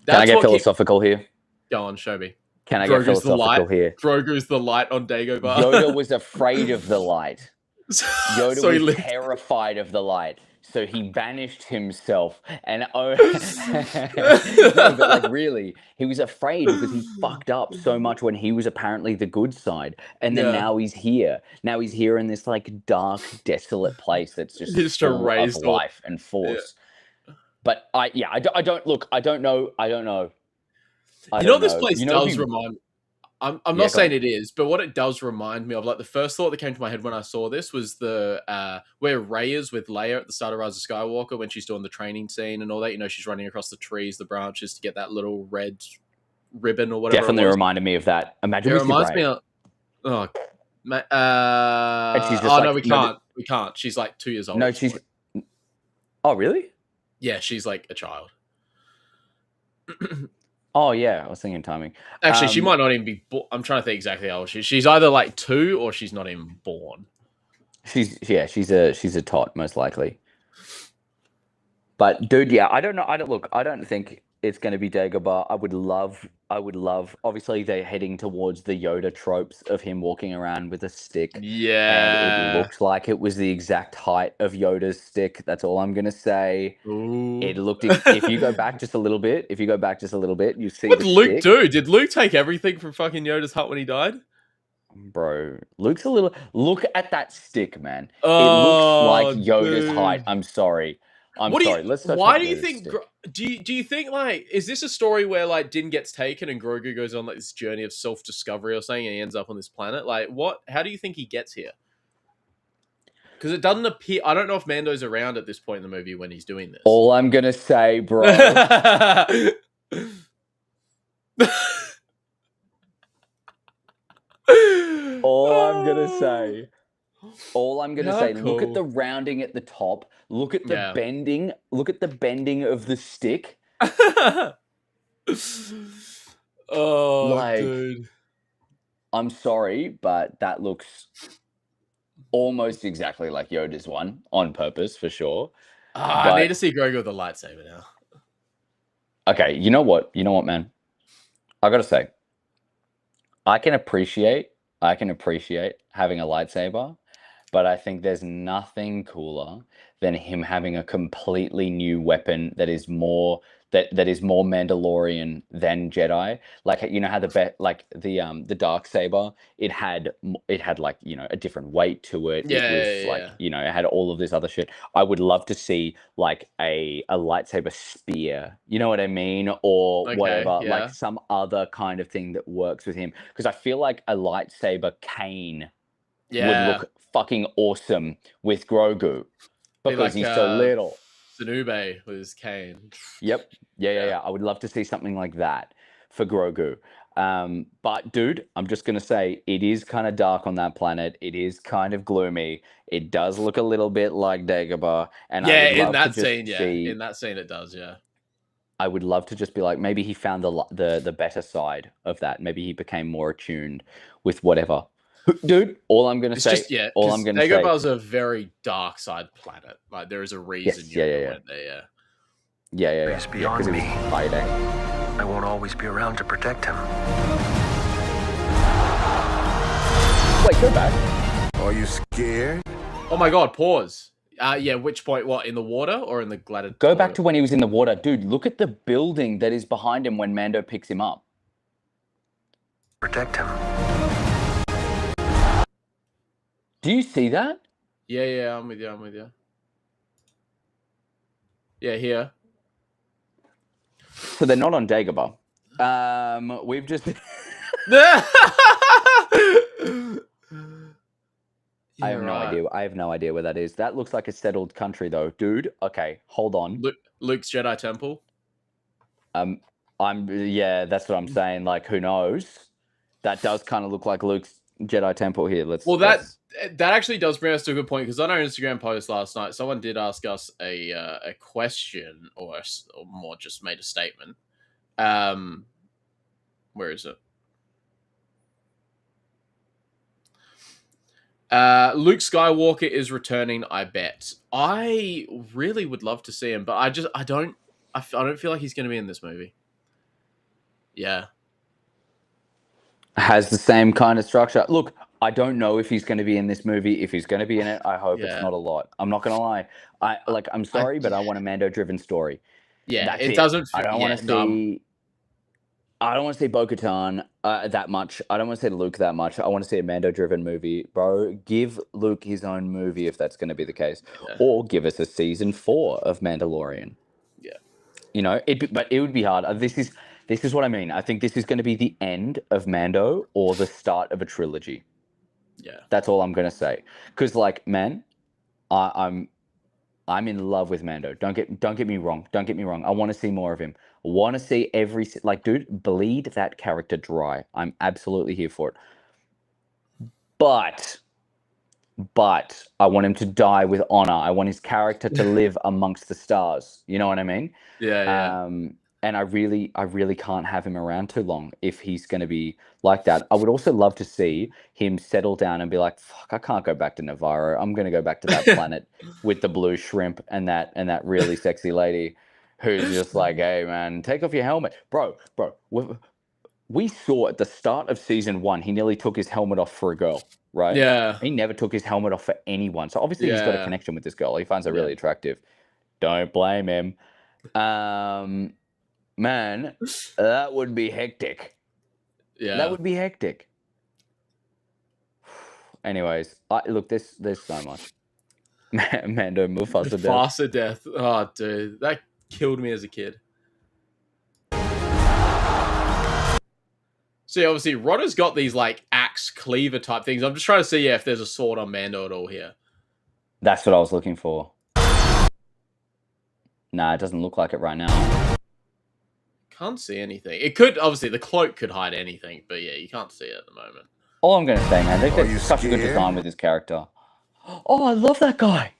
Can I get philosophical here? Go on, show me. Can I get philosophical here? Grogu's the light on Dagobah. Yoda was afraid of the light. Yoda was terrified of the light. So he banished himself. And no, but like really, he was afraid because he fucked up so much when he was apparently the good side. And then now he's here. Now he's here in this like dark, desolate place that's just full of life and force. Yeah. But I don't know. You know what this place does remind me? I'm not saying it is, but what it does remind me of, like the first thought that came to my head when I saw this was the where Rey is with Leia at the start of Rise of Skywalker when she's doing the training scene and all that. You know, she's running across the trees, the branches to get that little red ribbon or whatever. Definitely reminded me of that. Imagine it reminds me of. And she's just no, we can't. We can't. She's like 2 years old. No, she's. Oh, really? Yeah, she's like a child. Oh yeah, I was thinking timing. Actually, she might not even be. I'm trying to think exactly how old she is. She's either like 2 or she's not even born. She's a tot most likely. But dude, yeah, I don't know. I don't think it's going to be Dagobah. I would love. Obviously, they're heading towards the Yoda tropes of him walking around with a stick. And it Yeah. looked like it was the exact height of Yoda's stick. That's all I'm going to say. Ooh. It looked. If you go back just a little bit, you see What the did Luke stick. do? Did Luke take everything from fucking Yoda's hut when he died? Bro, Luke's a little. Look at that stick, man. It Oh, looks like Yoda's height. dude. I'm sorry. What do you- Let's search why up do you Yoda's think? stick. Do you think like is this a story where like Din gets taken and Grogu goes on like this journey of self discovery or something and he ends up on this planet? Like what? How do you think he gets here? Because it doesn't appear. I don't know if Mando's around at this point in the movie when he's doing this. All I'm gonna say, bro. All I'm gonna say. Look at the rounding at the top. Look at the bending. Look at the bending of the stick. Oh, dude. I'm sorry, but that looks almost exactly like Yoda's one on purpose for sure. I need to see Grogu with a lightsaber now. Okay, you know what, man? I gotta say, I can appreciate having a lightsaber, but I think there's nothing cooler than him having a completely new weapon that is more that is more Mandalorian than Jedi. Like you know how the dark saber, it had like a different weight to it. It was it had all of this other shit. I would love to see like a lightsaber spear. You know what I mean, or whatever, like some other kind of thing that works with him. Because I feel like a lightsaber cane would look fucking awesome with Grogu because he's so little. Zenube with his cane. Yep. Yeah. I would love to see something like that for Grogu. But dude, I'm just gonna say it is kind of dark on that planet. It is kind of gloomy. It does look a little bit like Dagobah. And in that scene, in that scene it does, I would love to just be like, maybe he found the better side of that. Maybe he became more attuned with whatever. Dude, all I'm gonna say, Dagobah is a very dark side planet. Like there is a reason you went there. Yeah. It's beyond me. Fighting. I won't always be around to protect him. Wait, go back. Are you scared? Oh my god, pause. Which point? What, in the water or in the gladiator? Go back to when he was in the water. Dude, look at the building that is behind him when Mando picks him up. Protect him. Do you see that? Yeah, I'm with you. Yeah, here. So they're not on Dagobah. We've just... I have no idea. I have no idea where that is. That looks like a settled country, though, dude. Okay, hold on. Luke's Jedi temple. That's what I'm saying. Like, who knows? That does kind of look like Luke's Jedi temple here. That actually does bring us to a good point, because on our Instagram post last night, someone did ask us a question, or more just made a statement. Where is it? Luke Skywalker is returning, I bet. I really would love to see him, but I don't feel like he's going to be in this movie. Yeah. Has the same kind of structure. Look, I don't know if he's going to be in this movie. If he's going to be in it, I hope it's not a lot. I'm not going to lie. I'm sorry, but I want a Mando-driven story. Yeah, it doesn't. I don't want to see. I don't want to see Bo-Katan that much. I don't want to see Luke that much. I want to see a Mando-driven movie, bro. Give Luke his own movie if that's going to be the case, or give us a season 4 of Mandalorian. Yeah, but it would be hard. This is what I mean. I think this is going to be the end of Mando or the start of a trilogy. Yeah, that's all I'm going to say. Because, like, man, I'm in love with Mando. Don't get me wrong. I want to see more of him. I want to see dude, bleed that character dry. I'm absolutely here for it. But I want him to die with honor. I want his character to live amongst the stars. You know what I mean? Yeah. And I really can't have him around too long if he's going to be like that. I would also love to see him settle down and be like, fuck, I can't go back to Navarro. I'm going to go back to that planet with the blue shrimp and that really sexy lady who's just like, hey, man, take off your helmet. Bro, we saw at the start of season 1, he nearly took his helmet off for a girl, right? Yeah. He never took his helmet off for anyone. So obviously he's got a Yeah. connection with this girl. He finds her Yeah. really attractive. Don't blame him. Man, that would be hectic. Yeah. That would be hectic. Anyways, look, there's so much. Mando Mufasa death. Mufasa death. Oh, dude, that killed me as a kid. See, obviously, Rodder's got these like axe cleaver type things. I'm just trying to see if there's a sword on Mando at all here. That's what I was looking for. Nah, it doesn't look like it right now. Can't see anything. It could, obviously, the cloak could hide anything, but yeah, you can't see it at the moment. All I'm going to say, man, Are you there's such a good scared? design with this character. Oh, I love that guy.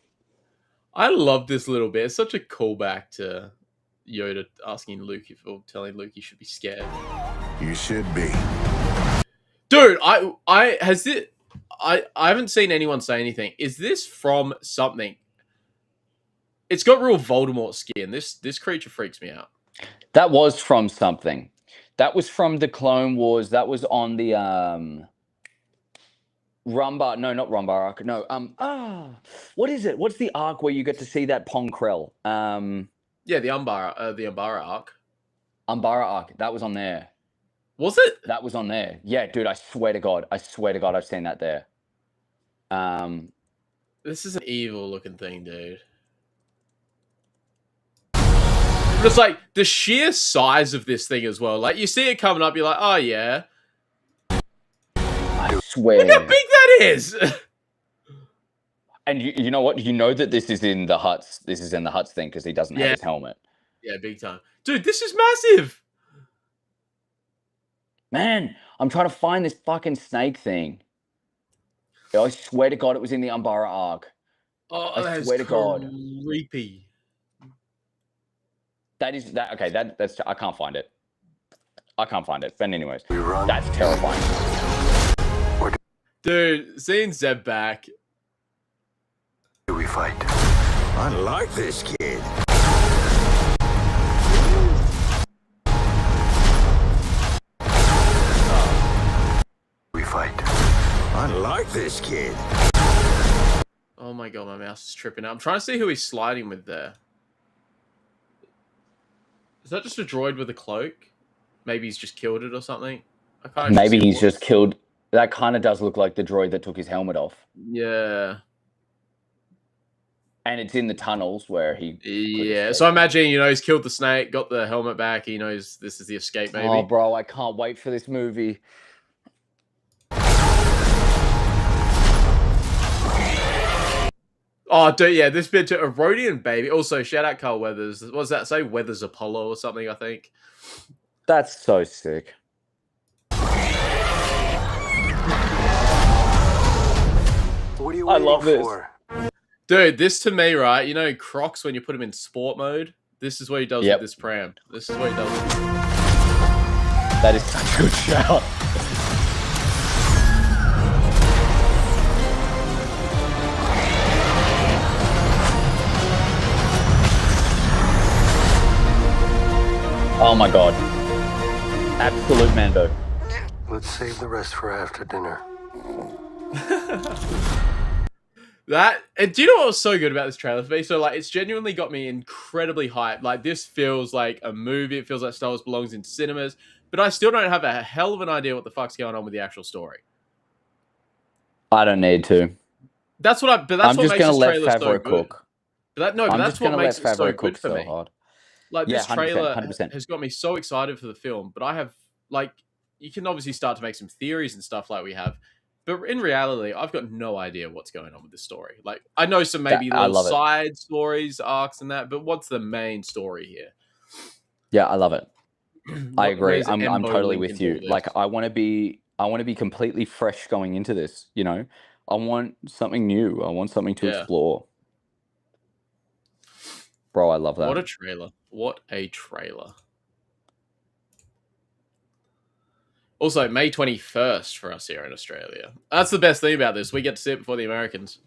I love this little bit. It's such a callback to Yoda asking Luke or telling Luke he should be scared. You should be. Dude, I haven't seen anyone say anything. Is this from something? It's got real Voldemort skin. This creature freaks me out. That was from something. That was from the Clone Wars. That was on the Rumbar. No, not Rumbar arc. No. What is it? What's the arc where you get to see that Pong Krell? Yeah, the Umbara arc. Umbara arc. That was on there. Was it? That was on there. Yeah, dude, I swear to God, I've seen that there. This is an evil looking thing, dude. But it's like the sheer size of this thing as well. Like you see it coming up, you're like, oh yeah. I swear. Look how big that is. And you know what? You know that this is in the Huts. This is in the Huts thing because he doesn't have his helmet. Yeah, big time. Dude, this is massive. Man, I'm trying to find this fucking snake thing. I swear to God, it was in the Umbara arc. Oh, I that's swear to God. creepy. That's I can't find it. I can't find it. But anyways, We run. that's terrifying. Dude, seeing Zeb back. Do we fight? I like this kid. We fight. I like this kid. Oh my god, my mouse is tripping out. I'm trying to see who he's sliding with there. Is that just a droid with a cloak? Maybe he's just killed it or something. I can't. Maybe he's just killed. That kind of does look like the droid that took his helmet off. Yeah. And it's in the tunnels where he. Yeah. So I imagine, he's killed the snake, got the helmet back. He knows this is the escape, maybe. Oh, bro, I can't wait for this movie. Oh, dude, yeah, this bit to Erodian baby. Also, shout out Carl Weathers. What does that say? Weathers Apollo or something, I think. That's so sick. What are you I waiting love this. for? Dude, this to me, right? Crocs when you put him in sport mode? This is what he does with this pram. This is what he does. That is such a good shout. Oh my god. Absolute Mando. Let's save the rest for after dinner. And do you know what was so good about this trailer for me? So, it's genuinely got me incredibly hyped. Like, this feels like a movie. It feels like Star Wars belongs in cinemas. But I still don't have a hell of an idea what the fuck's going on with the actual story. I don't need to. That's what what makes this trailer so good. Cook. But that's what makes it so good for me. Hard. Like, this 100%, trailer 100%. has got me so excited for the film. But I have, you can obviously start to make some theories and stuff like we have. But in reality, I've got no idea what's going on with this story. Like, I know some maybe little side stories, arcs and that, but what's the main story here? Yeah, I love it. I agree. I'm totally with you. Like, I want to be completely fresh going into this, I want something new. I want something to explore. Bro, I love that. What a trailer. What a trailer. Also, May 21st for us here in Australia. That's the best thing about this. We get to see it before the Americans.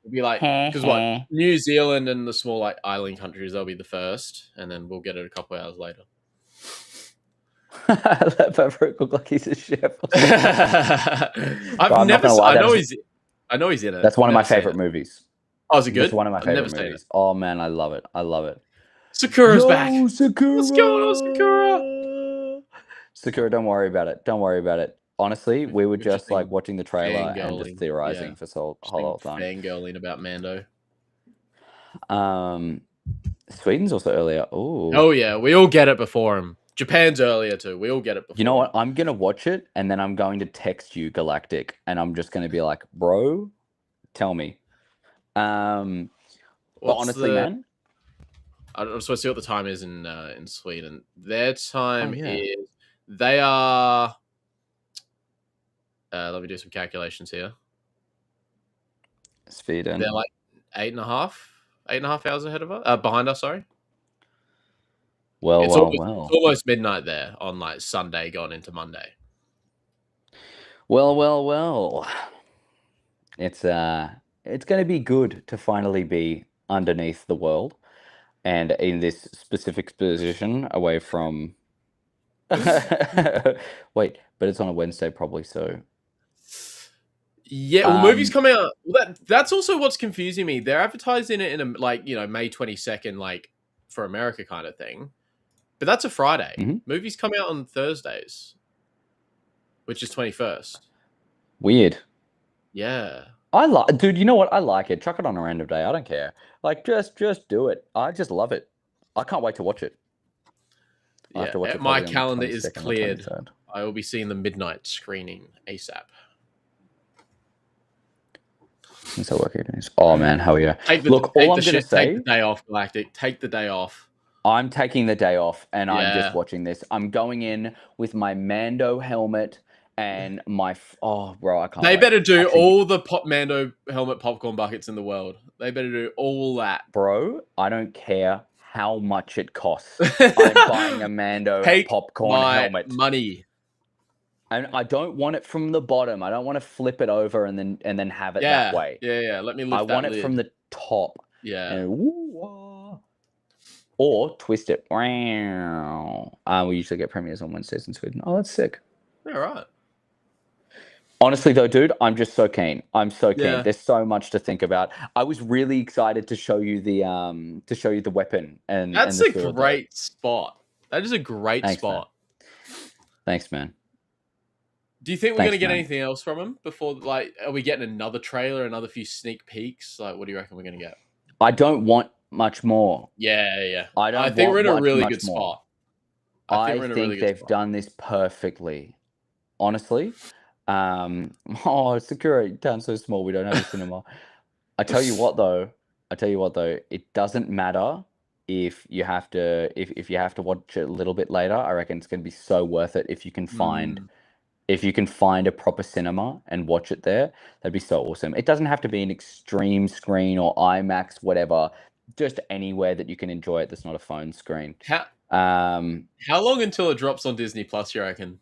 It'll be like, because what, New Zealand and the small like island countries, they'll be the first, and then we'll get it a couple hours later. That Favreau look like he's a chef. I've never. I know he's in it. That's one of my favorite movies. Oh, is it good? That's one of my favorite movies. Oh man, I love it. I love it. Sakura's back. Sakura. Let's go, Sakura. Sakura, don't worry about it. Don't worry about it. Honestly, we were just like watching the trailer and just theorizing for so whole time. Fangirling about Mando. Sweden's also earlier. Oh yeah, we all get it before him. Japan's earlier too. We all get it before. You know what? I'm gonna watch it and then I'm going to text you, Galactic, and I'm just gonna be like, bro, tell me. But honestly, man, I'm supposed to see what the time is in Sweden. Their time is they are. Let me do some calculations here. Sweden. They're like 8.5 hours ahead of us. Behind us, sorry. It's almost midnight there on like Sunday, going into Monday. Well. It's going to be good to finally be underneath the world and in this specific position away from. Wait, but it's on a Wednesday probably, so. Yeah, well, movies come out. That's also what's confusing me. They're advertising it in a May 22nd, like for America kind of thing, but that's a Friday. Mm-hmm. Movies come out on Thursdays, which is 21st. Weird. Yeah. Dude, you know what? I like it. Chuck it on a random day. I don't care. Like, just do it. I just love it. I can't wait to watch it. I have to watch it. My calendar is cleared. I will be seeing the midnight screening ASAP. So working. Oh man, hell yeah! Look, all I'm gonna say, take the day off, Galactic. Take the day off. I'm taking the day off, and I'm just watching this. I'm going in with my Mando helmet and my bro, I can't. They better do all the Mando helmet popcorn buckets in the world. They better do all that, bro. I don't care how much it costs. I'm buying a Mando popcorn helmet. Money. And I don't want it from the bottom. I don't want to flip it over and then have it that way. Yeah. Let me lift that want lid. it from the top. Yeah. And, or twist it. We usually get premieres on Wednesdays in Sweden. Oh, that's sick. Yeah, right. Honestly, though, dude, I'm just so keen. I'm so keen. Yeah. There's so much to think about. I was really excited to show you the weapon and that's a great spot. That is a great spot. Man. Thanks, man. Do you think we're going to get anything else from him before? Like, are we getting another trailer, another few sneak peeks? Like, what do you reckon we're going to get? I don't want much more. Yeah. I think we're in a really good spot. I think they've done this perfectly. Honestly. Sakura, town's so small, we don't have a cinema. I tell you what though, it doesn't matter if you have to watch it a little bit later. I reckon it's going to be so worth it if you can find a proper cinema and watch it there. That'd be so awesome. It doesn't have to be an extreme screen or IMAX, whatever. Just anywhere that you can enjoy it. That's not a phone screen. How long until it drops on Disney Plus? You reckon?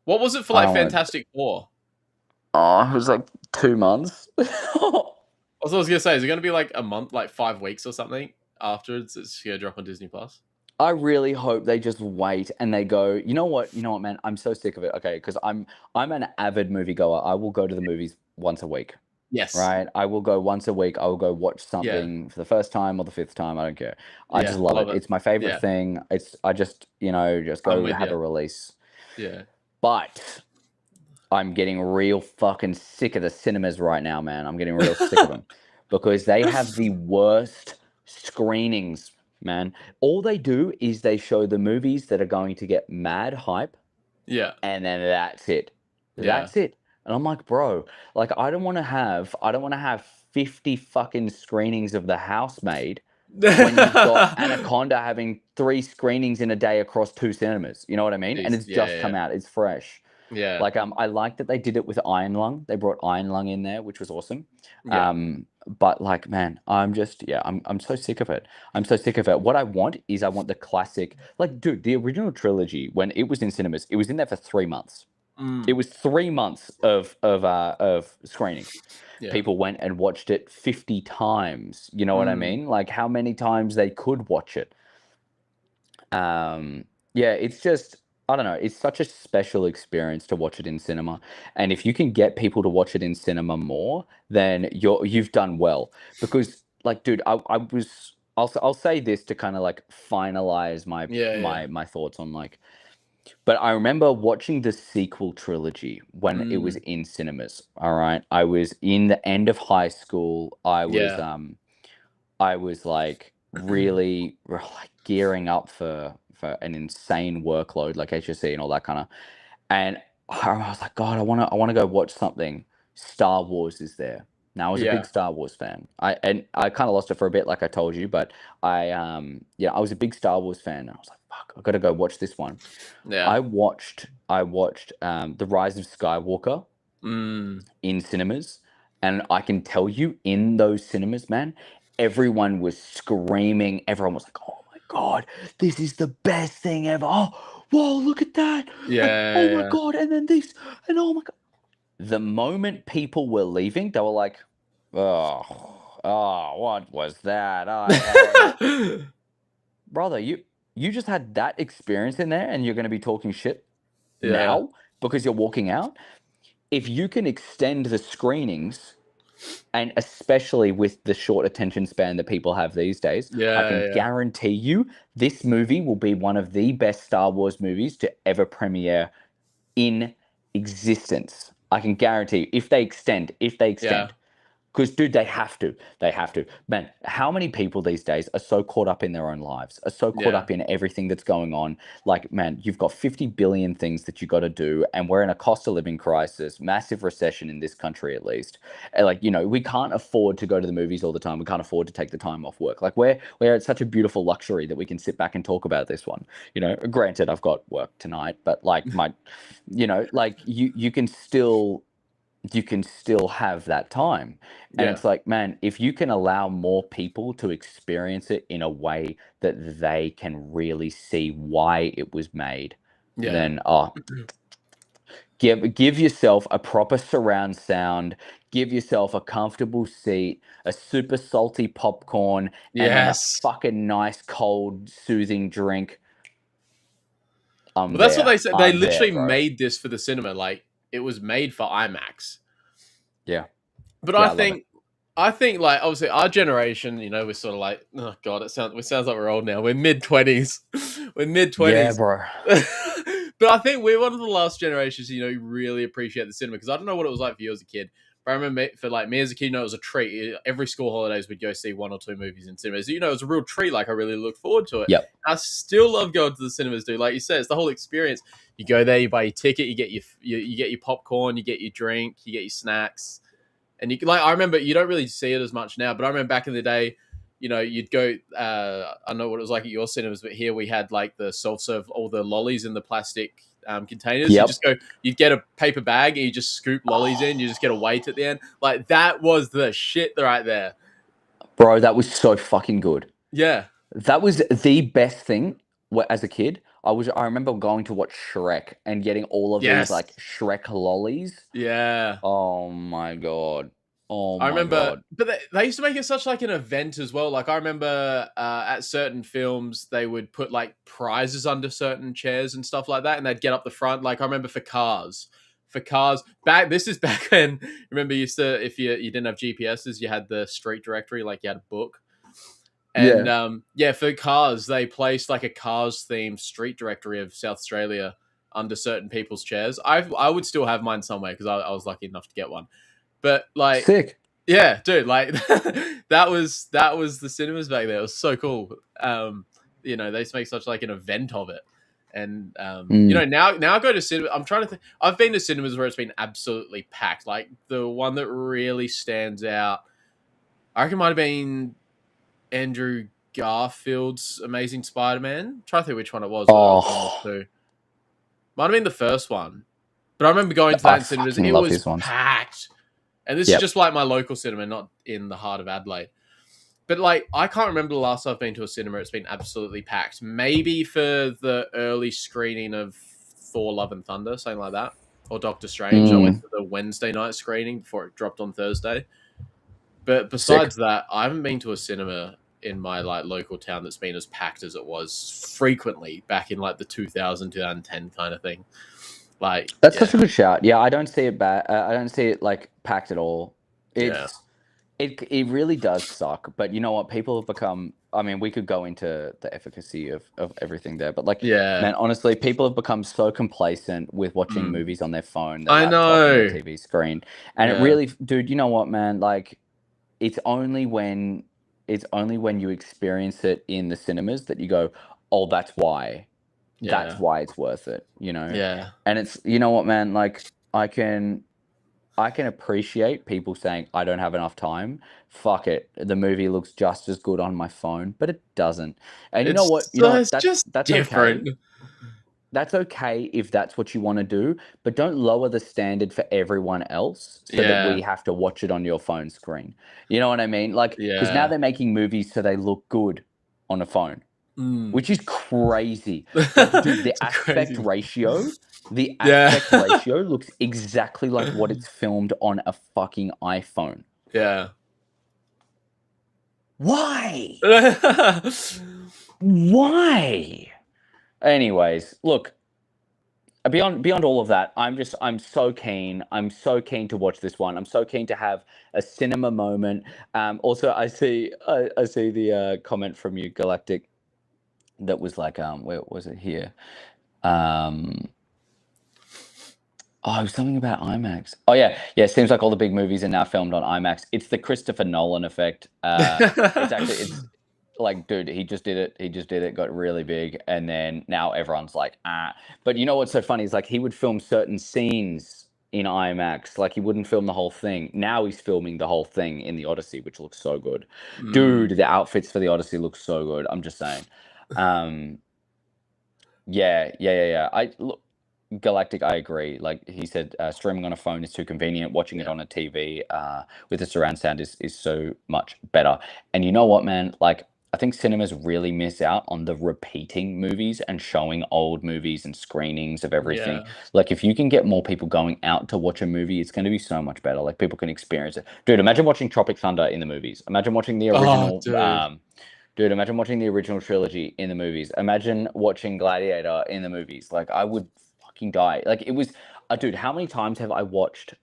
What was it for Fantastic Four? Oh, it was like 2 months. I was going to say, is it going to be like a month, like 5 weeks or something afterwards? It's going to drop on Disney Plus. I really hope they just wait and they go, you know what, man, I'm so sick of it. Okay, because I'm an avid moviegoer. I will go to the movies once a week. Yes. Right? I will go once a week. I will go watch something for the first time or the 5th time. I don't care. I just love it. It's my favorite thing. I just go have a release. Yeah. But I'm getting real fucking sick of the cinemas right now, man. I'm getting real sick of them because they have the worst screenings, man. All they do is they show the movies that are going to get mad hype. Yeah. And then that's it. That's it. And I'm like, bro, like I don't want to have 50 fucking screenings of The Housemaid when you've got Anaconda having 3 screenings in a day across 2 cinemas. You know what I mean? And it's just come out. It's fresh. Yeah. Like I like that they did it with Iron Lung. They brought Iron Lung in there, which was awesome. Yeah. But like, man, I'm so sick of it. I'm so sick of it. What I want the classic, like, dude, the original trilogy, when it was in cinemas, it was in there for 3 months. It was 3 months of screenings. Yeah. People went and watched it 50 times. You know what I mean? Like how many times they could watch it. Yeah, it's just, I don't know, it's such a special experience to watch it in cinema. And if you can get people to watch it in cinema more, then you've done well. Because like, dude, I'll say this to kind of like finalize my my thoughts on like, but I remember watching the sequel trilogy when it was in cinemas. All right. I was in the end of high school. I was like really like gearing up for an insane workload like HSC and all that kind of. And I was like, God, I want to go watch something. Star Wars is there. Now I was a big Star Wars fan. I kind of lost it for a bit, like I told you, but I was a big Star Wars fan. And I was like, fuck, I got to go watch this one. Yeah. I watched The Rise of Skywalker in cinemas, and I can tell you, in those cinemas, man, everyone was screaming. Everyone was like, "Oh my God, this is the best thing ever! Oh, whoa, look at that! Yeah. And, oh my God!" And then this, and oh my God. The moment people were leaving, they were like, "Oh, what was that?" Brother, you just had that experience in there, and you're going to be talking shit now because you're walking out. If you can extend the screenings, and especially with the short attention span that people have these days, I can guarantee you this movie will be one of the best Star Wars movies to ever premiere in existence. I can guarantee you, if they extend. Because, dude, they have to. Man, how many people these days are so caught up in their own lives, are so caught up in everything that's going on? Like, man, you've got 50 billion things that you got to do, and we're in a cost of living crisis, massive recession in this country at least. And like, you know, we can't afford to go to the movies all the time. We can't afford to take the time off work. Like, we're at such a beautiful luxury that we can sit back and talk about this one. You know, granted, I've got work tonight, but like you know, like you can still have that time. And it's like, man, if you can allow more people to experience it in a way that they can really see why it was made, then give yourself a proper surround sound, give yourself a comfortable seat, a super salty popcorn, and then a fucking nice cold soothing drink. Well, that's what they said. They literally made this for the cinema. Like, it was made for IMAX. Yeah. But I think like, obviously our generation, you know, we're sort of like, oh God, it sounds like we're old now. We're mid-20s. Yeah, bro. But I think we're one of the last generations, you know, who really appreciate the cinema. Because I don't know what it was like for you as a kid. But I remember for like me as a kid, you know, it was a treat. Every school holidays we'd go see 1 or 2 movies in cinemas. You know, it was a real treat. Like, I really looked forward to it. Yep. I still love going to the cinemas, dude. Like you said, it's the whole experience. You go there, you buy your ticket, you get your popcorn, you get your drink, you get your snacks. And you like, I remember, you don't really see it as much now, but I remember back in the day, you know, you'd go, I don't know what it was like at your cinemas, but here we had like the self-serve, all the lollies in the plastic containers. Yep. You'd get a paper bag and you just scoop lollies in, you just get a weight at the end. Like, that was the shit right there. Bro, that was so fucking good. Yeah. That was the best thing as a kid. I remember going to watch Shrek and getting all of these like Shrek lollies. Yeah. Oh my God. I remember, but they used to make it such like an event as well. Like, I remember at certain films, they would put like prizes under certain chairs and stuff like that, and they'd get up the front. Like, I remember for Cars, this is back when, remember, you used to, if you didn't have GPSs, you had the street directory, like you had a book. And for Cars, they placed like a Cars themed street directory of South Australia under certain people's chairs. I would still have mine somewhere because I was lucky enough to get one. But like, sick. Yeah, dude, like that was the cinemas back there. It was so cool. You know, they just make such like an event of it. And you know, now I go to cinema. I'm trying to think. I've been to cinemas where it's been absolutely packed. Like, the one that really stands out, I reckon, might have been Andrew Garfield's Amazing Spider-Man. Try to think which one it was. Might have been the first one. But I remember going to that in cinemas. It was packed. And this is just like my local cinema, not in the heart of Adelaide. But like, I can't remember the last time I've been to a cinema it's been absolutely packed. Maybe for the early screening of Thor: Love and Thunder, something like that. or Doctor Strange. I went Mm, to the Wednesday night screening before it dropped on Thursday. But sick. besides that, I haven't been to a cinema in my like local town that's been as packed as it was frequently back in like the 2010 kind of thing. Like, That's yeah, such a good shout. Yeah, I don't see it bad. I don't see it like packed at all. yeah, It really does suck. But you know what? People have become. I mean, we could go into the efficacy of everything there, but like, yeah. man, honestly, people have become so complacent with watching Mm. movies on their phone, their I laptop, and their know. TV screen, and it Yeah, really, dude. You know what, man? Like, it's only when you experience it in the cinemas that you go, oh, that's why yeah, it's worth it, you know? yeah. And it's, you know what, man, like I can appreciate people saying I don't have enough time. Fuck it. The movie looks just as good on my phone, but it doesn't. And you know what? You know what? It's just That's okay. different. That's okay if that's what you want to do, but don't lower the standard for everyone else so that Yeah, we have to watch it on your phone screen. You know what I mean? Like, because now yeah. they're making movies so they look good on a phone, Mm. which is crazy. Like, dude, It's crazy. the Yeah, aspect ratio looks exactly like what it's filmed on a fucking iPhone. yeah. Why? Why? Anyways, look, beyond all of that, I'm so keen. I'm so keen to watch this one. I'm so keen to have a cinema moment. Also, I see the comment from you, Galactic, that was like, where was it here? Oh, something about IMAX. Oh yeah, yeah. It seems like all the big movies are now filmed on IMAX. It's the Christopher Nolan effect. It's like, dude, he just did it. He just did it. Got really big, and then now everyone's like, ah. But you know what's so funny is like he would film certain scenes in IMAX. Like he wouldn't film the whole thing. Now he's filming the whole thing in the Odyssey, which looks so good. Mm, Dude, the outfits for the Odyssey look so good. I'm just saying. Um, yeah. I look. Galactic, I agree. Like he said, streaming on a phone is too convenient. Watching it yeah, on a TV with the surround sound is so much better. And you know what, man? Like I think cinemas really miss out on the repeating movies and showing old movies and screenings of everything. yeah. Like if you can get more people going out to watch a movie, it's going to be so much better. Like people can experience it. Dude, imagine watching Tropic Thunder in the movies. Imagine watching the Oh, original. dude. Dude, imagine watching the original trilogy in the movies. Imagine watching Gladiator in the movies. Like I would fucking die. Like it was, dude. How many times have I watched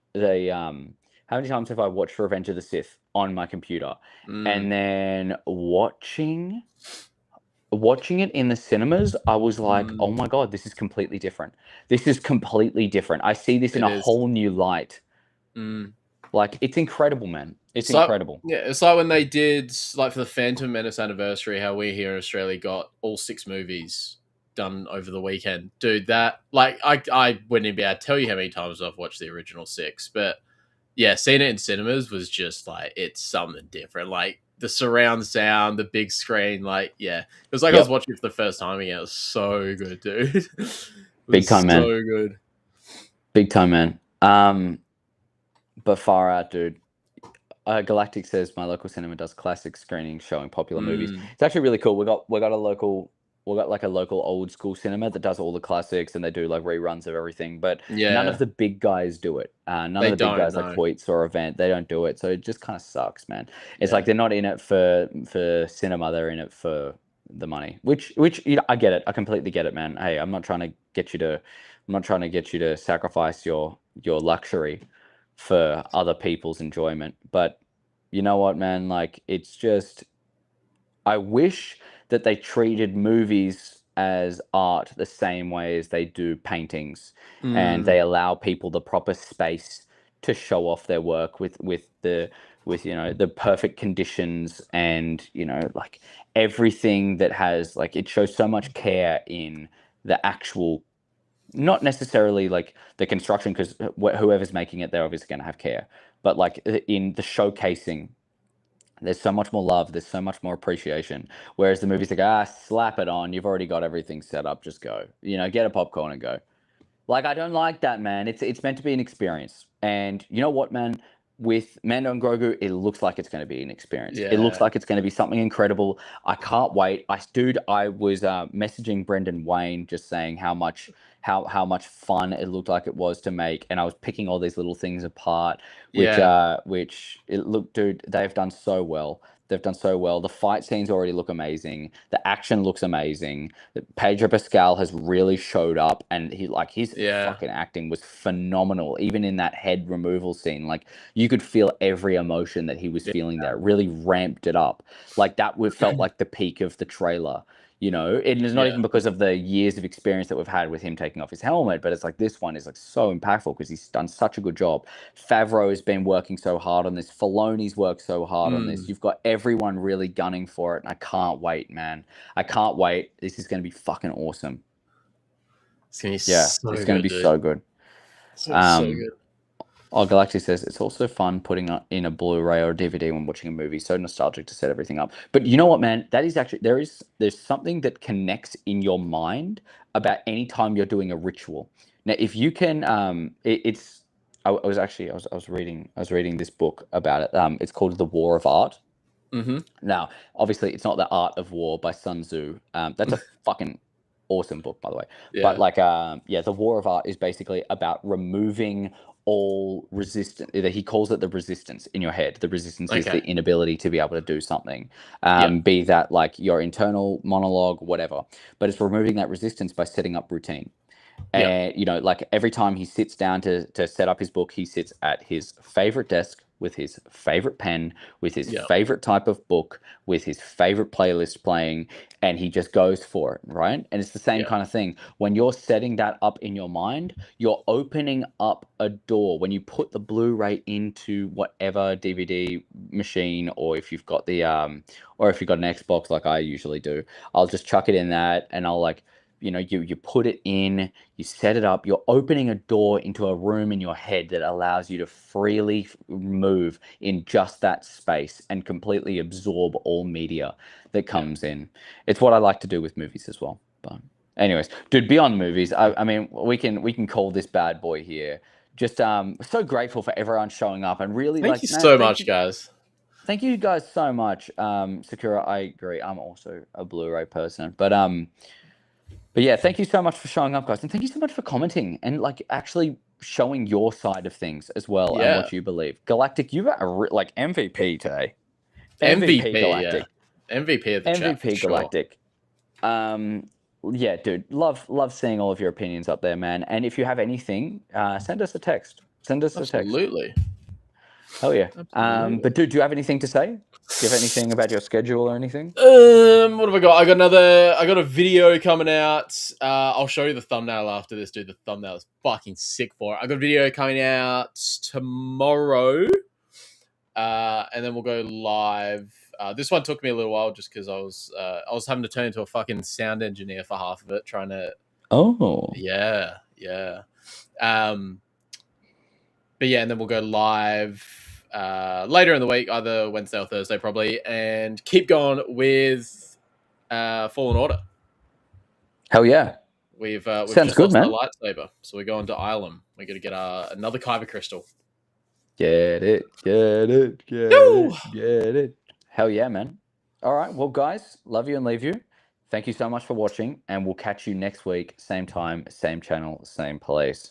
How many times have I watched Revenge of the Sith on my computer, Mm, and then watching it in the cinemas? I was like, oh mm, my god, this is completely different. This is completely different. I see this in it a is. whole new light. Mm. Like it's incredible, man. It's It's like, incredible. yeah, it's like when they did like for the Phantom Menace anniversary, how we here in Australia got all 6 movies done over the weekend. Dude, that like I wouldn't even be able to tell you how many times I've watched the original 6, but yeah, seeing it in cinemas was just like it's something different. Like the surround sound, the big screen, like yeah, it was like I was Yep, watching it for the first time again. It was so good, dude. It big was time, so man. good. Big time, man. But far out, dude. Galactic says my local cinema does classic screenings showing popular movies. Mm, It's actually really cool. We got like a local old school cinema that does all the classics and they do like reruns of everything. But none of yeah, the big guys do it. None of they the big don't guys like know. Hoyts or Event, they don't do it. So it just kind of sucks, man. It's like Yeah, they're not in it for cinema. They're in it for the money. Which you know, I get it. I completely get it, man. Hey, I'm not trying to get you to sacrifice your luxury for other people's enjoyment. But you know what, man? Like, it's just, I wish that they treated movies as art the same way as they do paintings, and mm, they allow people the proper space to show off their work with you know the perfect conditions and you know like everything that has like it shows so much care in the actual, not necessarily like the construction because whoever's making it they're obviously going to have care, but like in the showcasing there's so much more love, there's so much more appreciation, whereas the movies like slap it on, you've already got everything set up, just go, you know, get a popcorn and go. Like I don't like that, man. It's meant to be an experience. And you know what, man? With Mando and Grogu, it looks like it's going to be an experience. It looks yeah. like it's going to be something incredible. I can't wait. I was messaging Brendan Wayne just saying how much fun it looked like it was to make, and I was picking all these little things apart, which it looked, dude, they've done so well. They've done so well. The fight scenes already look amazing. The action looks amazing. Pedro Pascal has really showed up, and his fucking acting was phenomenal. Even in that head removal scene, like you could feel every emotion that he was feeling there. It really ramped it up. Like that felt like the peak of the trailer. You know, it is not even because of the years of experience that we've had with him taking off his helmet, but it's like this one is like so impactful because he's done such a good job. Favreau has been working so hard on this. Filoni's worked so hard on this. You've got everyone really gunning for it, and I can't wait, man. I can't wait. This is going to be fucking awesome. It's going to be it's going to be so good. So good. Oh, Galaxy says it's also fun putting in a Blu-ray or DVD when watching a movie. So nostalgic to set everything up. But you know what, man? That is actually there's something that connects in your mind about any time you're doing a ritual. Now, if you can, I was reading this book about it. It's called The War of Art. Mm-hmm. Now, obviously, it's not The Art of War by Sun Tzu. That's a fucking awesome book, by the way. But The War of Art is basically about removing all resistance. He calls it the resistance in your head. The resistance is the inability to be able to do something, be that like your internal monologue, whatever. But it's removing that resistance by setting up routine. And you know, like every time he sits down to set up his book, he sits at his favorite desk with his favorite pen, with his favorite type of book, with his favorite playlist playing, and he just goes for it, right? And it's the same kind of thing. When you're setting that up in your mind, you're opening up a door. When you put the Blu-ray into whatever DVD machine, or if you've got the or if you've got an Xbox like I usually do, I'll just chuck it in that, and I'll like, you know, you put it in, you set it up, you're opening a door into a room in your head that allows you to freely move in just that space and completely absorb all media that comes in. It's what I like to do with movies as well. But anyways, dude, beyond movies, I mean, we can call this bad boy here. Just so grateful for everyone showing up, and really thank you so much, guys. Thank you guys so much. Sakura, I agree. I'm also a Blu-ray person, but yeah, thank you so much for showing up, guys, and thank you so much for commenting and like actually showing your side of things as well and what you believe. Galactic, you are like MVP today. MVP Galactic. MVP of the chat. MVP Galactic. Yeah, dude, love seeing all of your opinions up there, man. And if you have anything, send us a text. Absolutely. Hell yeah. But dude, do you have anything to say? Do you have anything about your schedule or anything? What have I got? I got a video coming out. I'll show you the thumbnail after this, dude. The thumbnail is fucking sick for it. I got a video coming out tomorrow. And then we'll go live. This one took me a little while just because I was having to turn into a fucking sound engineer for half of it, trying to. Oh. Yeah. But yeah, and then we'll go live later in the week, either Wednesday or Thursday probably, and keep going with Fallen Order. Hell yeah. We've Sounds just good, lost man. our lightsaber, so we're going to Ireland. We're going to get another Kyber crystal. Get it. Hell yeah, man. All right, well, guys, love you and leave you. Thank you so much for watching, and we'll catch you next week, same time, same channel, same place.